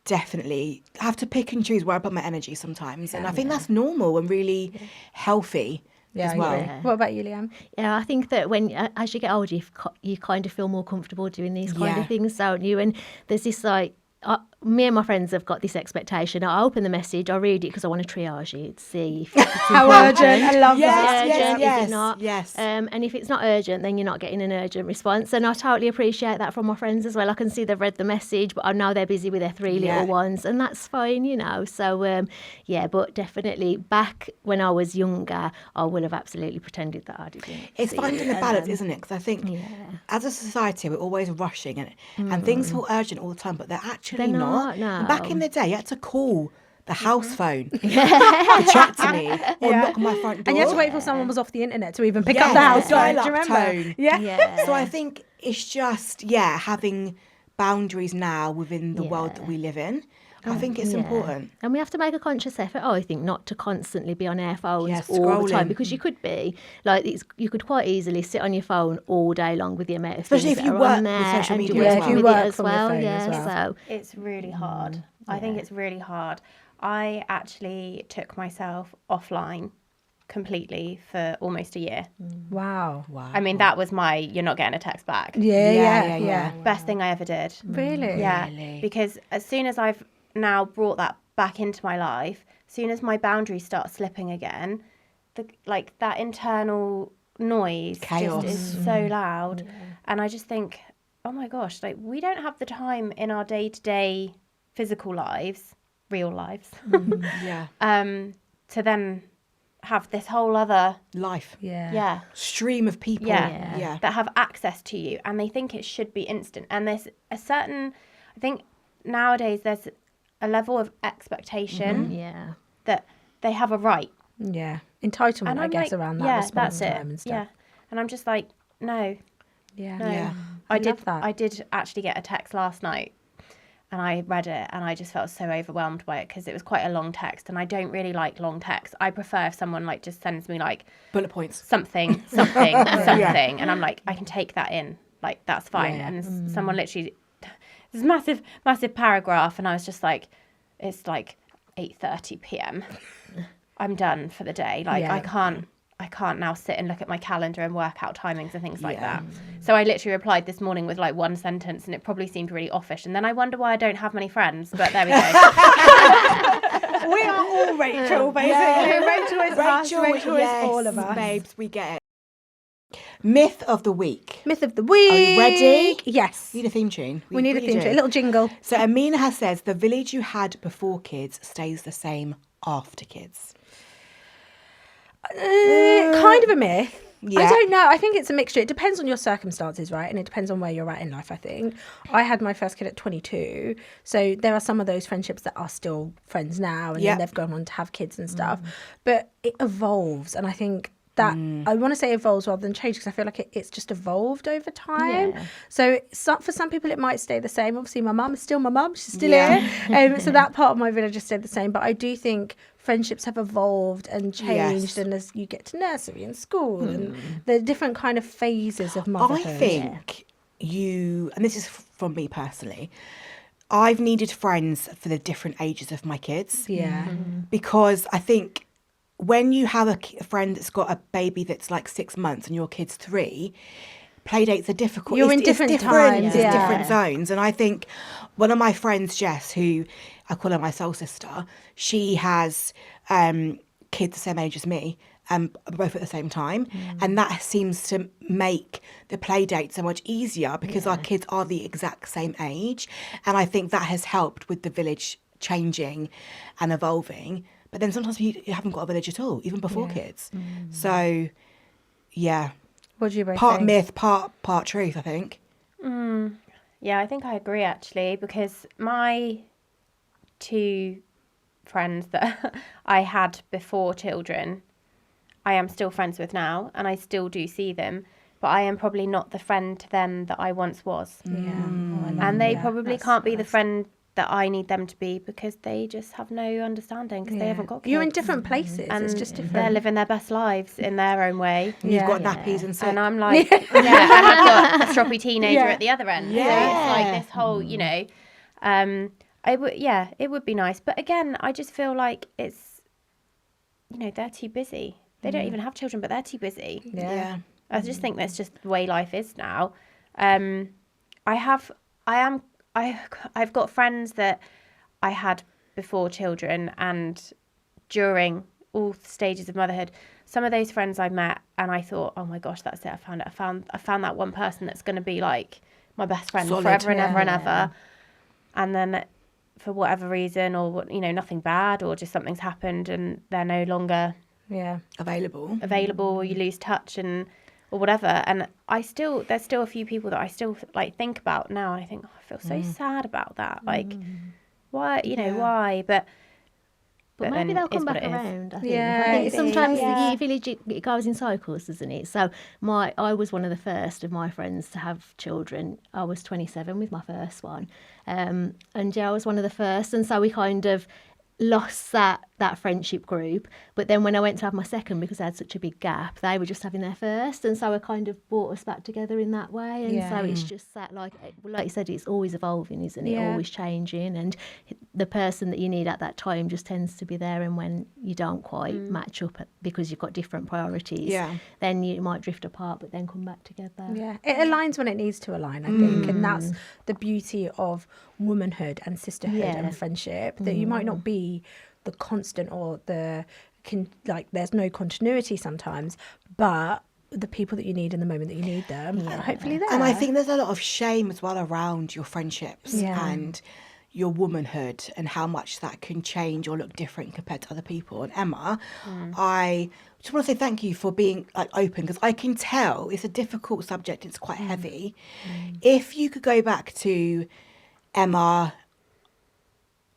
definitely have to pick and choose where I put my energy sometimes. And I think that's normal and really healthy as well. I agree. What about you, Liam? Yeah, I think that when as you get older, you kind of feel more comfortable doing these kind of things, don't you? And there's this like, me and my friends have got this expectation. I open the message, I read it because I want to triage it, see if it's How important. urgent. I love that. Is it not? Yes. And if it's not urgent, then you're not getting an urgent response. And I totally appreciate that from my friends as well. I can see they've read the message, but I know they're busy with their 3 little ones, and that's fine, you know. So, but definitely back when I was younger, I would have absolutely pretended that I didn't. It's finding a balance, isn't it? Because I think as a society, we're always rushing and things feel urgent all the time, but they're actually not. No. And back in the day, you had to call the house phone to chat to me or knock on my front door. And you had to wait till someone was off the internet to even pick up the house phone. Do you remember? Tone. Yeah. So I think it's just, having boundaries now within the world that we live in. I think it's important. And we have to make a conscious effort, I think, not to constantly be on our phones all scrolling. the time, because you could be like, you could quite easily sit on your phone all day long with the amount of Especially things if you that are work on with there social and media do as work well. with You it work as from your well. phone Yeah, as well. so It's really hard. I think it's really hard. I actually took myself offline completely for almost a year. Wow. I mean, that was my, you're not getting a text back. Yeah. Best thing I ever did. Really? Yeah. Because as soon as I've now brought that back into my life, as soon as my boundaries start slipping again, that internal noise Chaos. just is so loud. And I just think, oh my gosh, like we don't have the time in our day-to-day physical lives, real lives, to then have this whole other Life. Stream of people. that have access to you, and they think it should be instant. And there's a certain, I think nowadays there's a level of expectation that they have a right. Yeah. Entitlement, I guess, around that response time and stuff. Yeah. And I'm just like, no. Yeah. I love that. I did actually get a text last night, and I read it, and I just felt so overwhelmed by it because it was quite a long text, and I don't really like long texts. I prefer if someone like just sends me like bullet points, something, and I'm like, I can take that in, like that's fine. And someone literally, this massive paragraph, and I was just like, it's like 8:30 p.m. I'm done for the day. Like I can't now sit and look at my calendar and work out timings and things like that. So I literally replied this morning with like one sentence, and it probably seemed really offish. And then I wonder why I don't have many friends. But there we go. We are all Rachel, basically. Rachel is us. Rachel is all of us. Babes, we get it. Myth of the week. Myth of the week. Are you ready? Yes. We need a theme tune. We need a theme do. tune. A little jingle. So Amina has says the village you had before kids stays the same after kids. Kind of a myth. Yeah. I don't know. I think it's a mixture. It depends on your circumstances, right? And it depends on where you're at in life, I think. I had my first kid at 22. So there are some of those friendships that are still friends now, and then they've gone on to have kids and stuff. But it evolves. And I think that I want to say evolves rather than change, because I feel like it's just evolved over time. So for some people it might stay the same. Obviously my mum is still my mum, she's still here, so that part of my village has stayed the same. But I do think friendships have evolved and changed, and as you get to nursery and school and the different kind of phases of motherhood. I think and this is from me personally, I've needed friends for the different ages of my kids. Because I think when you have a friend that's got a baby that's like 6 months and your kid's 3, play dates are difficult. You're in different times. It's different zones. And I think one of my friends, Jess, who I call her my soul sister, she has kids the same age as me, both at the same time. And that seems to make the play date so much easier because our kids are the exact same age. And I think that has helped with the village changing and evolving. But then sometimes you haven't got a village at all, even before kids. So, What do you both part think? myth, part truth, I think. Yeah, I think I agree actually, because my 2 friends that I had before children, I am still friends with now, and I still do see them, but I am probably not the friend to them that I once was. And they probably can't be the friend that I need them to be, because they just have no understanding, because they haven't got kids. You're in different places. And it's just different. they're living their best lives in their own way. You've got nappies and sick. And I'm like, and I've got a stroppy teenager at the other end. So it's like this whole, it would be nice. But again, I just feel like it's, they're too busy. They don't even have children, but they're too busy. Yeah. I just think that's just the way life is now. I've got friends that I had before children and during all stages of motherhood. Some of those friends I met and I thought, oh my gosh, that's it. I found it. I found that one person that's going to be like my best friend Solid, forever and yeah. ever and ever. And then for whatever reason, or nothing bad, or just something's happened and they're no longer available, or you lose touch or whatever. And there's still a few people that I still like think about now, and I think, I feel so sad about that. Like, why, why? But maybe then they'll it come is what back it is. around. I think. Yeah, I think it sometimes is. the village it goes in cycles, doesn't it? So I was one of the first of my friends to have children. I was 27 with my first one, and I was one of the first, and so we kind of lost that friendship group. But then when I went to have my second, because I had such a big gap, they were just having their first, and so it kind of brought us back together in that way. And so it's just that, like you said, it's always evolving, isn't it? Always changing, and the person that you need at that time just tends to be there. And when you don't quite match up because you've got different priorities, then you might drift apart, but then come back together. Yeah, it aligns when it needs to align, I think, and that's the beauty of womanhood and sisterhood and friendship. That you might not be the constant or there's no continuity sometimes, but the people that you need in the moment that you need them are hopefully there. And I think there's a lot of shame as well around your friendships and your womanhood and how much that can change or look different compared to other people. And Emma, I just want to say thank you for being open, because I can tell it's a difficult subject. It's quite heavy. If you could go back to Emma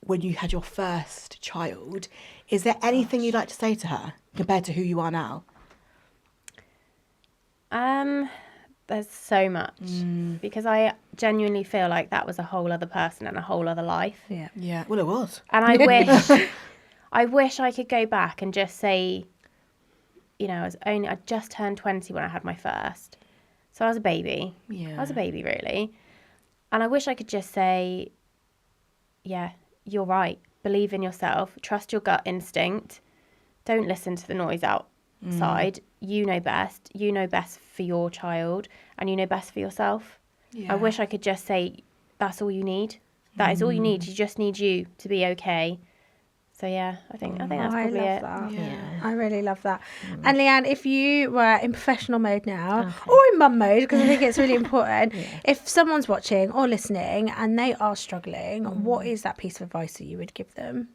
when you had your first child, is there anything you'd like to say to her compared to who you are now? There's so much, because I genuinely feel like that was a whole other person and a whole other life. Yeah, well, it was. And I wish I could go back and just say, I just turned 20 when I had my first. So I was a baby. Yeah. I was a baby, really. And I wish I could just say, yeah, you're right. Believe in yourself. Trust your gut instinct. Don't listen to the noise outside. You know best. You know best for your child, and you know best for yourself. Yeah. I wish I could just say, that's all you need. That is all you need. You just need you to be okay. So yeah, I think that's probably I love it. that. Yeah. I really love that. And Leanne, if you were in professional mode now, or in mum mode, because I think it's really important, if someone's watching or listening and they are struggling, what is that piece of advice that you would give them?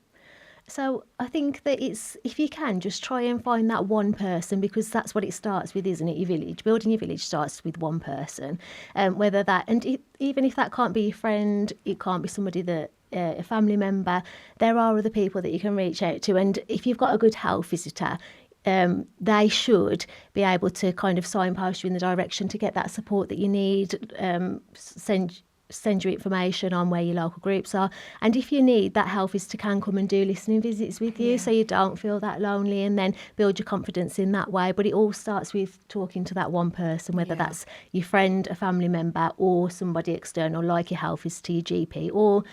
So I think that it's, if you can, just try and find that one person, because that's what it starts with, isn't it? Your village. Building your village starts with one person. Whether that, and even if that can't be your friend, it can't be somebody that, a family member, there are other people that you can reach out to. And if you've got a good health visitor, they should be able to kind of signpost you in the direction to get that support that you need, send you information on where your local groups are. And if you need, that health visitor can come and do listening visits with you, so you don't feel that lonely, and then build your confidence in that way. But it all starts with talking to that one person, whether that's your friend, a family member, or somebody external like your health visitor, your GP, or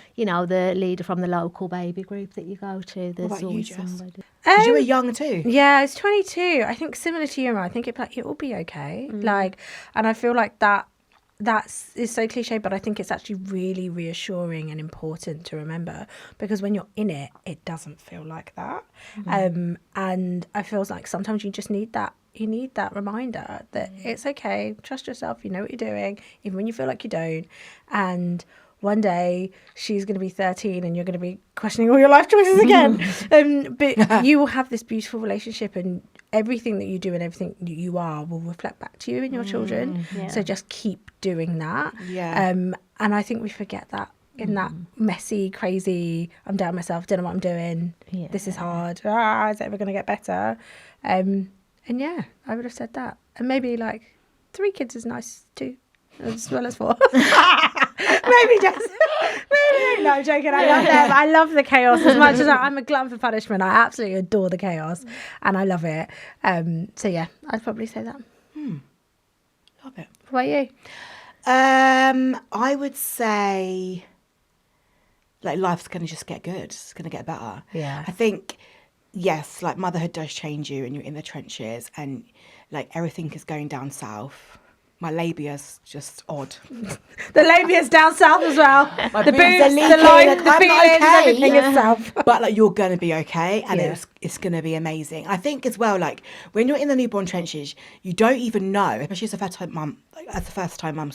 the leader from the local baby group that you go to. There's about you, always Jess? somebody. Because you were young too. Yeah, I was 22. I think similar to you, Emma, I think it will be okay. And I feel like is so cliche, but I think it's actually really reassuring and important to remember, because when you're in it, it doesn't feel like that. And I feel like sometimes you just need that. You need that reminder that it's okay. Trust yourself. You know what you're doing, even when you feel like you don't. And one day she's going to be 13 and you're going to be questioning all your life choices again. But you will have this beautiful relationship, and everything that you do and everything that you are will reflect back to you and your children. So just keep doing that. And I think we forget that in that messy, crazy, I'm down myself, don't know what I'm doing, this is hard, is it ever going to get better? And yeah, I would have said that. And maybe 3 kids is nice too, as well as 4. Maybe just no, I'm joking. I love them. I love the chaos as much as I'm a glutton for punishment. I absolutely adore the chaos, and I love it. So yeah, I'd probably say that. Love it. What about you? I would say like life's going to just get good. It's going to get better. Yeah. I think, yes, like motherhood does change you and you're in the trenches and like everything is going down south. My labia's just odd. The labia's down south as well. The boobs are boobs, the leaking, line, like, the I'm not feelings, okay. everything is south. But like you're gonna be okay, and Yeah. it's gonna be amazing. I think as well, like when you're in the newborn trenches, you don't even know, especially as a first time mum,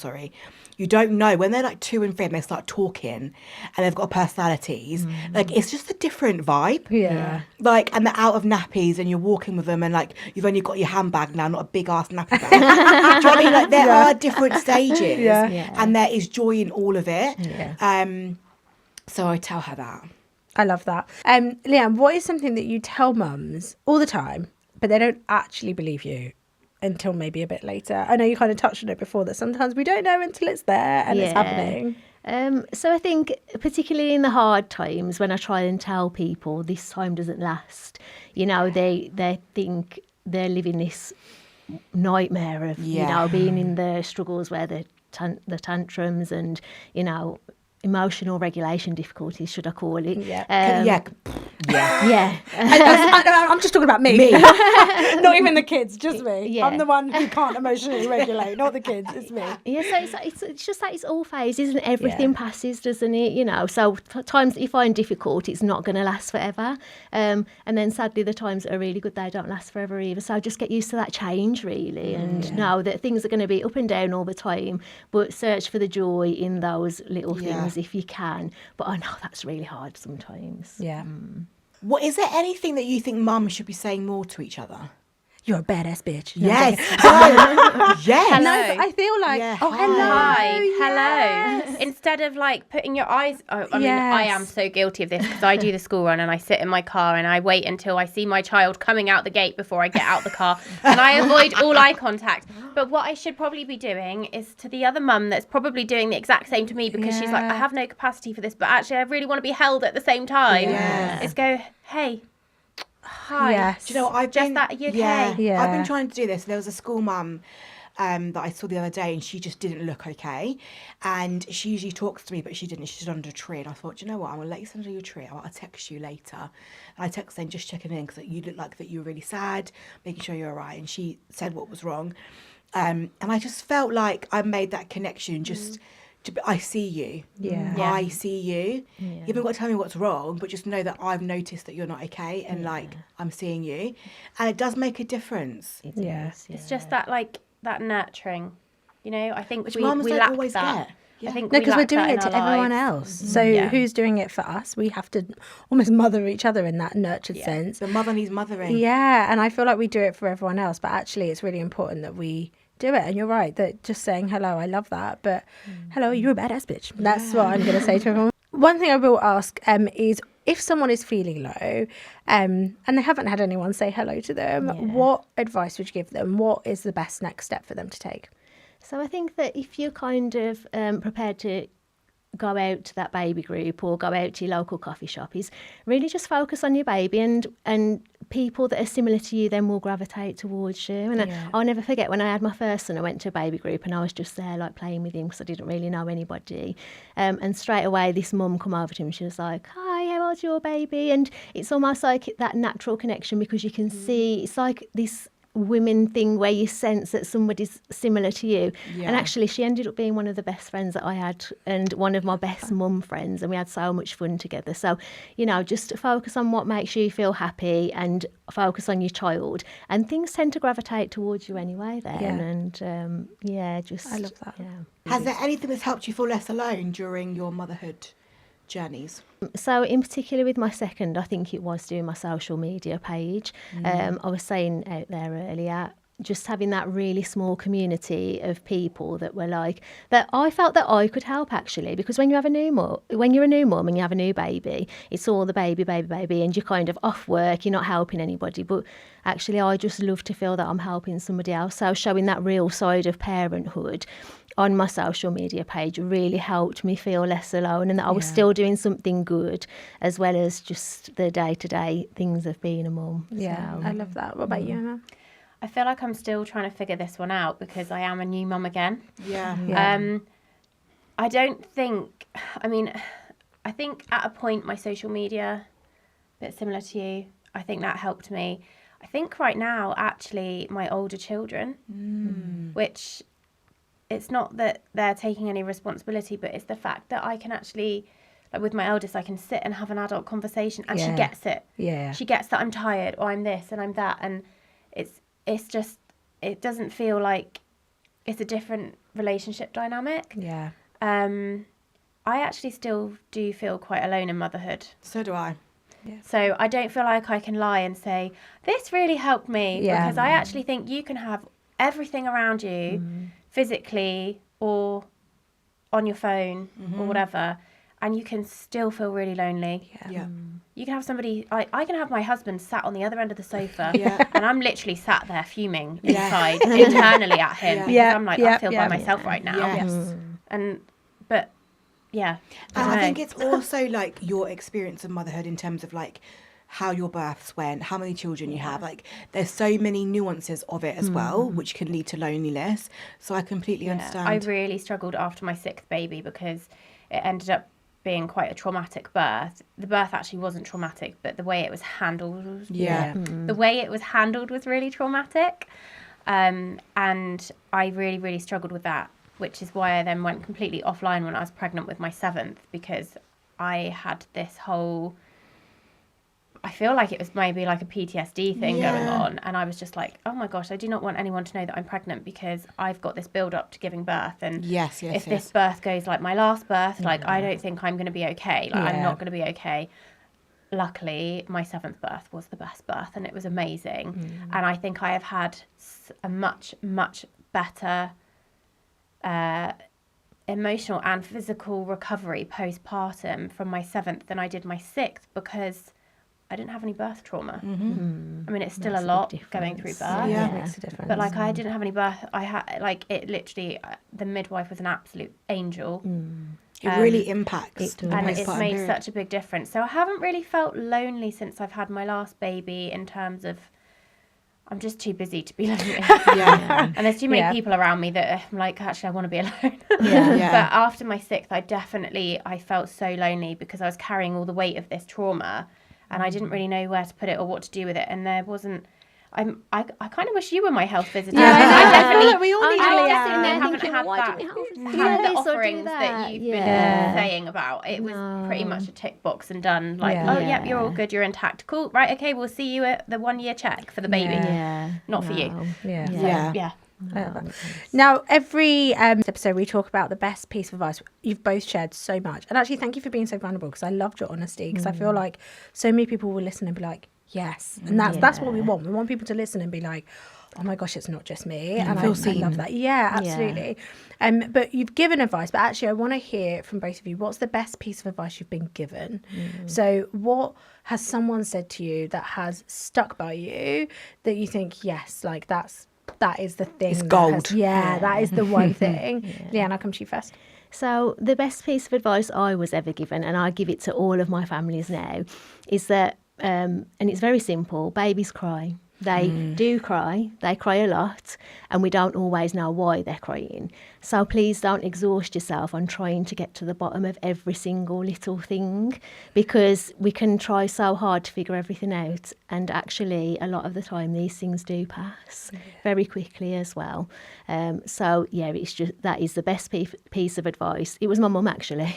you don't know when they're like 2 and 3 and they start talking and they've got personalities. Like it's just a different vibe. Yeah. Like, and they're out of nappies and you're walking with them and like you've only got your handbag now, not a big ass nappy bag. Do you know what I mean? Like there are different stages, and there is joy in all of it. Yeah. So I tell her that. I love that. Leanne, what is something that you tell mums all the time, but they don't actually believe you until maybe a bit later? I know you kind of touched on it before, that sometimes we don't know until it's there and it's happening. So I think particularly in the hard times when I try and tell people this time doesn't last, you know, they think they're living this nightmare of, you know, being in the struggles where the tantrums and, you know, emotional regulation difficulties, should I call it? Yeah. I'm just talking about me. Not even the kids, just me. Yeah. I'm the one who can't emotionally regulate, not the kids, it's me. Yeah, so it's just that it's all phases and everything passes, doesn't it? You know, so times that you find difficult, it's not going to last forever. And then sadly, the times that are really good, they don't last forever either. So just get used to that change, really, and know that things are going to be up and down all the time, but search for the joy in those little things if you can. But I know that's really hard sometimes. Yeah. What is there anything that you think mums should be saying more to each other? You're a badass bitch. Yes. Yes. No, but I feel like, Hello. Instead of like putting your eyes, I mean, I am so guilty of this because I do the school run and I sit in my car and I wait until I see my child coming out the gate before I get out the car, and I avoid all eye contact. But what I should probably be doing is to the other mum that's probably doing the exact same to me, because she's like, I have no capacity for this, but actually I really want to be held at the same time. Is go, hey, hi. Yes. Do you know what, I've been, that, you okay? Yeah. I've been trying to do this. There was a school mum that I saw the other day and she just didn't look okay. And she usually talks to me, but she didn't. She's under a tree. And I thought, do you know what? I'm going to let you sit under your tree. I'll text you later. And I text saying, just checking in because you look like that you were really sad, making sure you're all right. And she said what was wrong. And I just felt like I made that connection just... I see you. Yeah. I see you. You haven't got to tell me what's wrong, but just know that I've noticed that you're not okay and like I'm seeing you. And it does make a difference. Yes. It's just that like that nurturing, you know. I think Which we mums don't lack always that. get. Yeah. I think No, we because we're lack doing that it in to our everyone lives. else. So who's doing it for us? We have to almost mother each other in that nurtured sense. The mother needs mothering. Yeah, and I feel like we do it for everyone else, but actually it's really important that we do it. And you're right, that just saying hello, I love that, but hello, you're a badass bitch. That's what I'm going to say to everyone. One thing I will ask is if someone is feeling low and they haven't had anyone say hello to them, what advice would you give them? What is the best next step for them to take? So I think that if you're kind of prepared to go out to that baby group or go out to your local coffee shop, is really just focus on your baby, and people that are similar to you then will gravitate towards you. And I'll never forget when I had my first son, I went to a baby group and I was just there like playing with him because I didn't really know anybody. And straight away this mum come over to him, she was like, hi, how old's your baby? And it's almost like that natural connection because you can see, it's like this women thing where you sense that somebody's similar to you. And actually she ended up being one of the best friends that I had and one of my best mum friends, and we had so much fun together. So, you know, just focus on what makes you feel happy and focus on your child, and things tend to gravitate towards you anyway then. And just I love that. Has there anything that's helped you feel less alone during your motherhood journeys? So in particular with my second, I think it was doing my social media page. I was saying out there earlier, just having that really small community of people that were like, that I felt that I could help actually, because when you have a new mum, when you're a new mum and you have a new baby, it's all the baby, and you're kind of off work, you're not helping anybody. But actually I just love to feel that I'm helping somebody else. So showing that real side of parenthood on my social media page really helped me feel less alone, and that I was still doing something good as well as just the day-to-day things of being a mum. Yeah, So, I love that. What about you, Emma? I feel like I'm still trying to figure this one out because I am a new mum again. Yeah. I don't think, I mean, I think at a point my social media, a bit similar to you, I think that helped me. I think right now, actually, my older children, which it's not that they're taking any responsibility, but it's the fact that I can actually, like with my eldest, I can sit and have an adult conversation and she gets it. Yeah. She gets that I'm tired or I'm this and I'm that. And it's just, it doesn't feel like it's a different relationship dynamic. Yeah. I actually still do feel quite alone in motherhood. So do I. So I don't feel like I can lie and say, this really helped me. Yeah. Because I actually think you can have everything around you physically or on your phone or whatever, and you can still feel really lonely. Yeah. You can have somebody, I can have my husband sat on the other end of the sofa Yeah. and I'm literally sat there fuming inside internally at him. Yeah. Because I'm like, I feel by myself right now. Yes. But yeah. And don't I know. think it's also like your experience of motherhood in terms of like how your births went, how many children you have. Like there's so many nuances of it as well, which can lead to loneliness. So I completely understand. I really struggled after my 6th baby because it ended up being quite a traumatic birth. The birth actually wasn't traumatic, but the way it was handled the way it was handled was really traumatic. And I really, really struggled with that, which is why I then went completely offline when I was pregnant with my 7th, because I had this whole, I feel like it was maybe like a PTSD thing going on. And I was just like, oh my gosh, I do not want anyone to know that I'm pregnant because I've got this build up to giving birth. And if this birth goes like my last birth, like I don't think I'm going to be okay. Like I'm not going to be okay. Luckily, my 7th birth was the best birth and it was amazing. And I think I have had a much, much better emotional and physical recovery postpartum from my 7th than I did my 6th, because I didn't have any birth trauma. I mean, it's still a lot going through birth. Yeah, it makes a difference. But like, I didn't have any birth. I had like it literally. The midwife was an absolute angel. It really impacts the And it's postpartum made period. such a big difference. So I haven't really felt lonely since I've had my last baby, in terms of I'm just too busy to be lonely. Yeah. And there's too many people around me that I'm like, actually, I want to be alone. Yeah. But after my 6th, I felt so lonely because I was carrying all the weight of this trauma and I didn't really know where to put it or what to do with it. And there wasn't, I kind of wish you were my health visitor. Yeah, I definitely, we all need I to definitely there haven't thinking, had why that. didn't we Had have the this or do offerings that that? you've been saying about. It was pretty much a tick box and done. Like, oh, yep, you're all good, you're intact. Cool, right, okay, we'll see you at the 1 year check for the baby. Not for you. Yeah. Now, every episode we talk about the best piece of advice. You've both shared so much. And actually, thank you for being so vulnerable, because I loved your honesty, because I feel like so many people will listen and be like, yes. And that's what we want. We want people to listen and be like, oh my gosh, it's not just me. And I love that. Yeah, absolutely. But you've given advice, but actually I want to hear from both of you, what's the best piece of advice you've been given? So what has someone said to you that has stuck by you that you think, yes, like that is the thing. It's gold. That is the one thing. Leanne, I'll come to you first. So the best piece of advice I was ever given, and I give it to all of my families now, is that, and it's very simple, babies cry. They do cry, they cry a lot, and we don't always know why they're crying. So please don't exhaust yourself on trying to get to the bottom of every single little thing, because we can try so hard to figure everything out, and actually a lot of the time these things do pass very quickly as well. It's just, that is the best piece of advice. It was my mum, actually.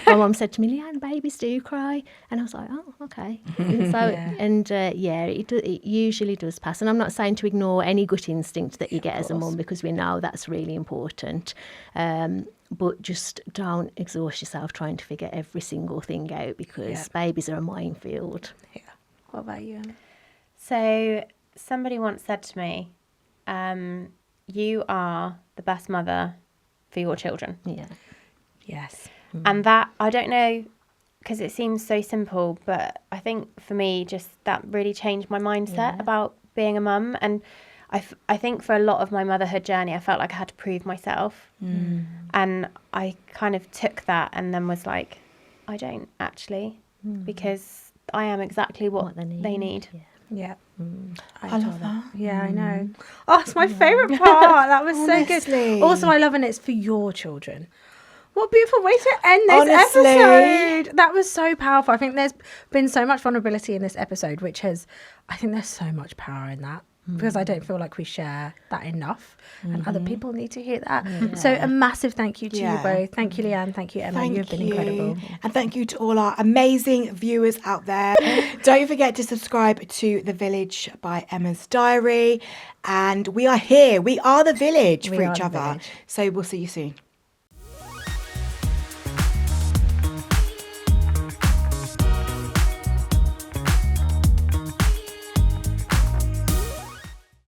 My mum said to me, Leanne, babies do cry, and I was like, oh, okay. It usually does pass. And I'm not saying to ignore any gut instinct that you get as a mum, because we know that's really important. But just don't exhaust yourself trying to figure every single thing out, because babies are a minefield. Yeah. What about you, Emma? So somebody once said to me, you are the best mother for your children. Yeah. Yes. And that, I don't know, because it seems so simple, but I think for me, just that really changed my mindset about being a mum. And I think for a lot of my motherhood journey, I felt like I had to prove myself. And I kind of took that and then was like, I don't actually, because I am exactly what they need. Yeah. I love that. Yeah, I know. Oh, it's my favourite part. That was so good. Also, I love, and it's for your children. What a beautiful way to end this Honestly. episode. That was so powerful. I think there's been so much vulnerability in this episode, I think there's so much power in that. Because I don't feel like we share that enough, and other people need to hear that. So a massive thank you to you both. Thank you, Leanne. Thank you, Emma. You've been incredible. And thank you to all our amazing viewers out there. Don't forget to subscribe to The Village by Emma's Diary. And we are here. We are The Village for each other. So we'll see you soon.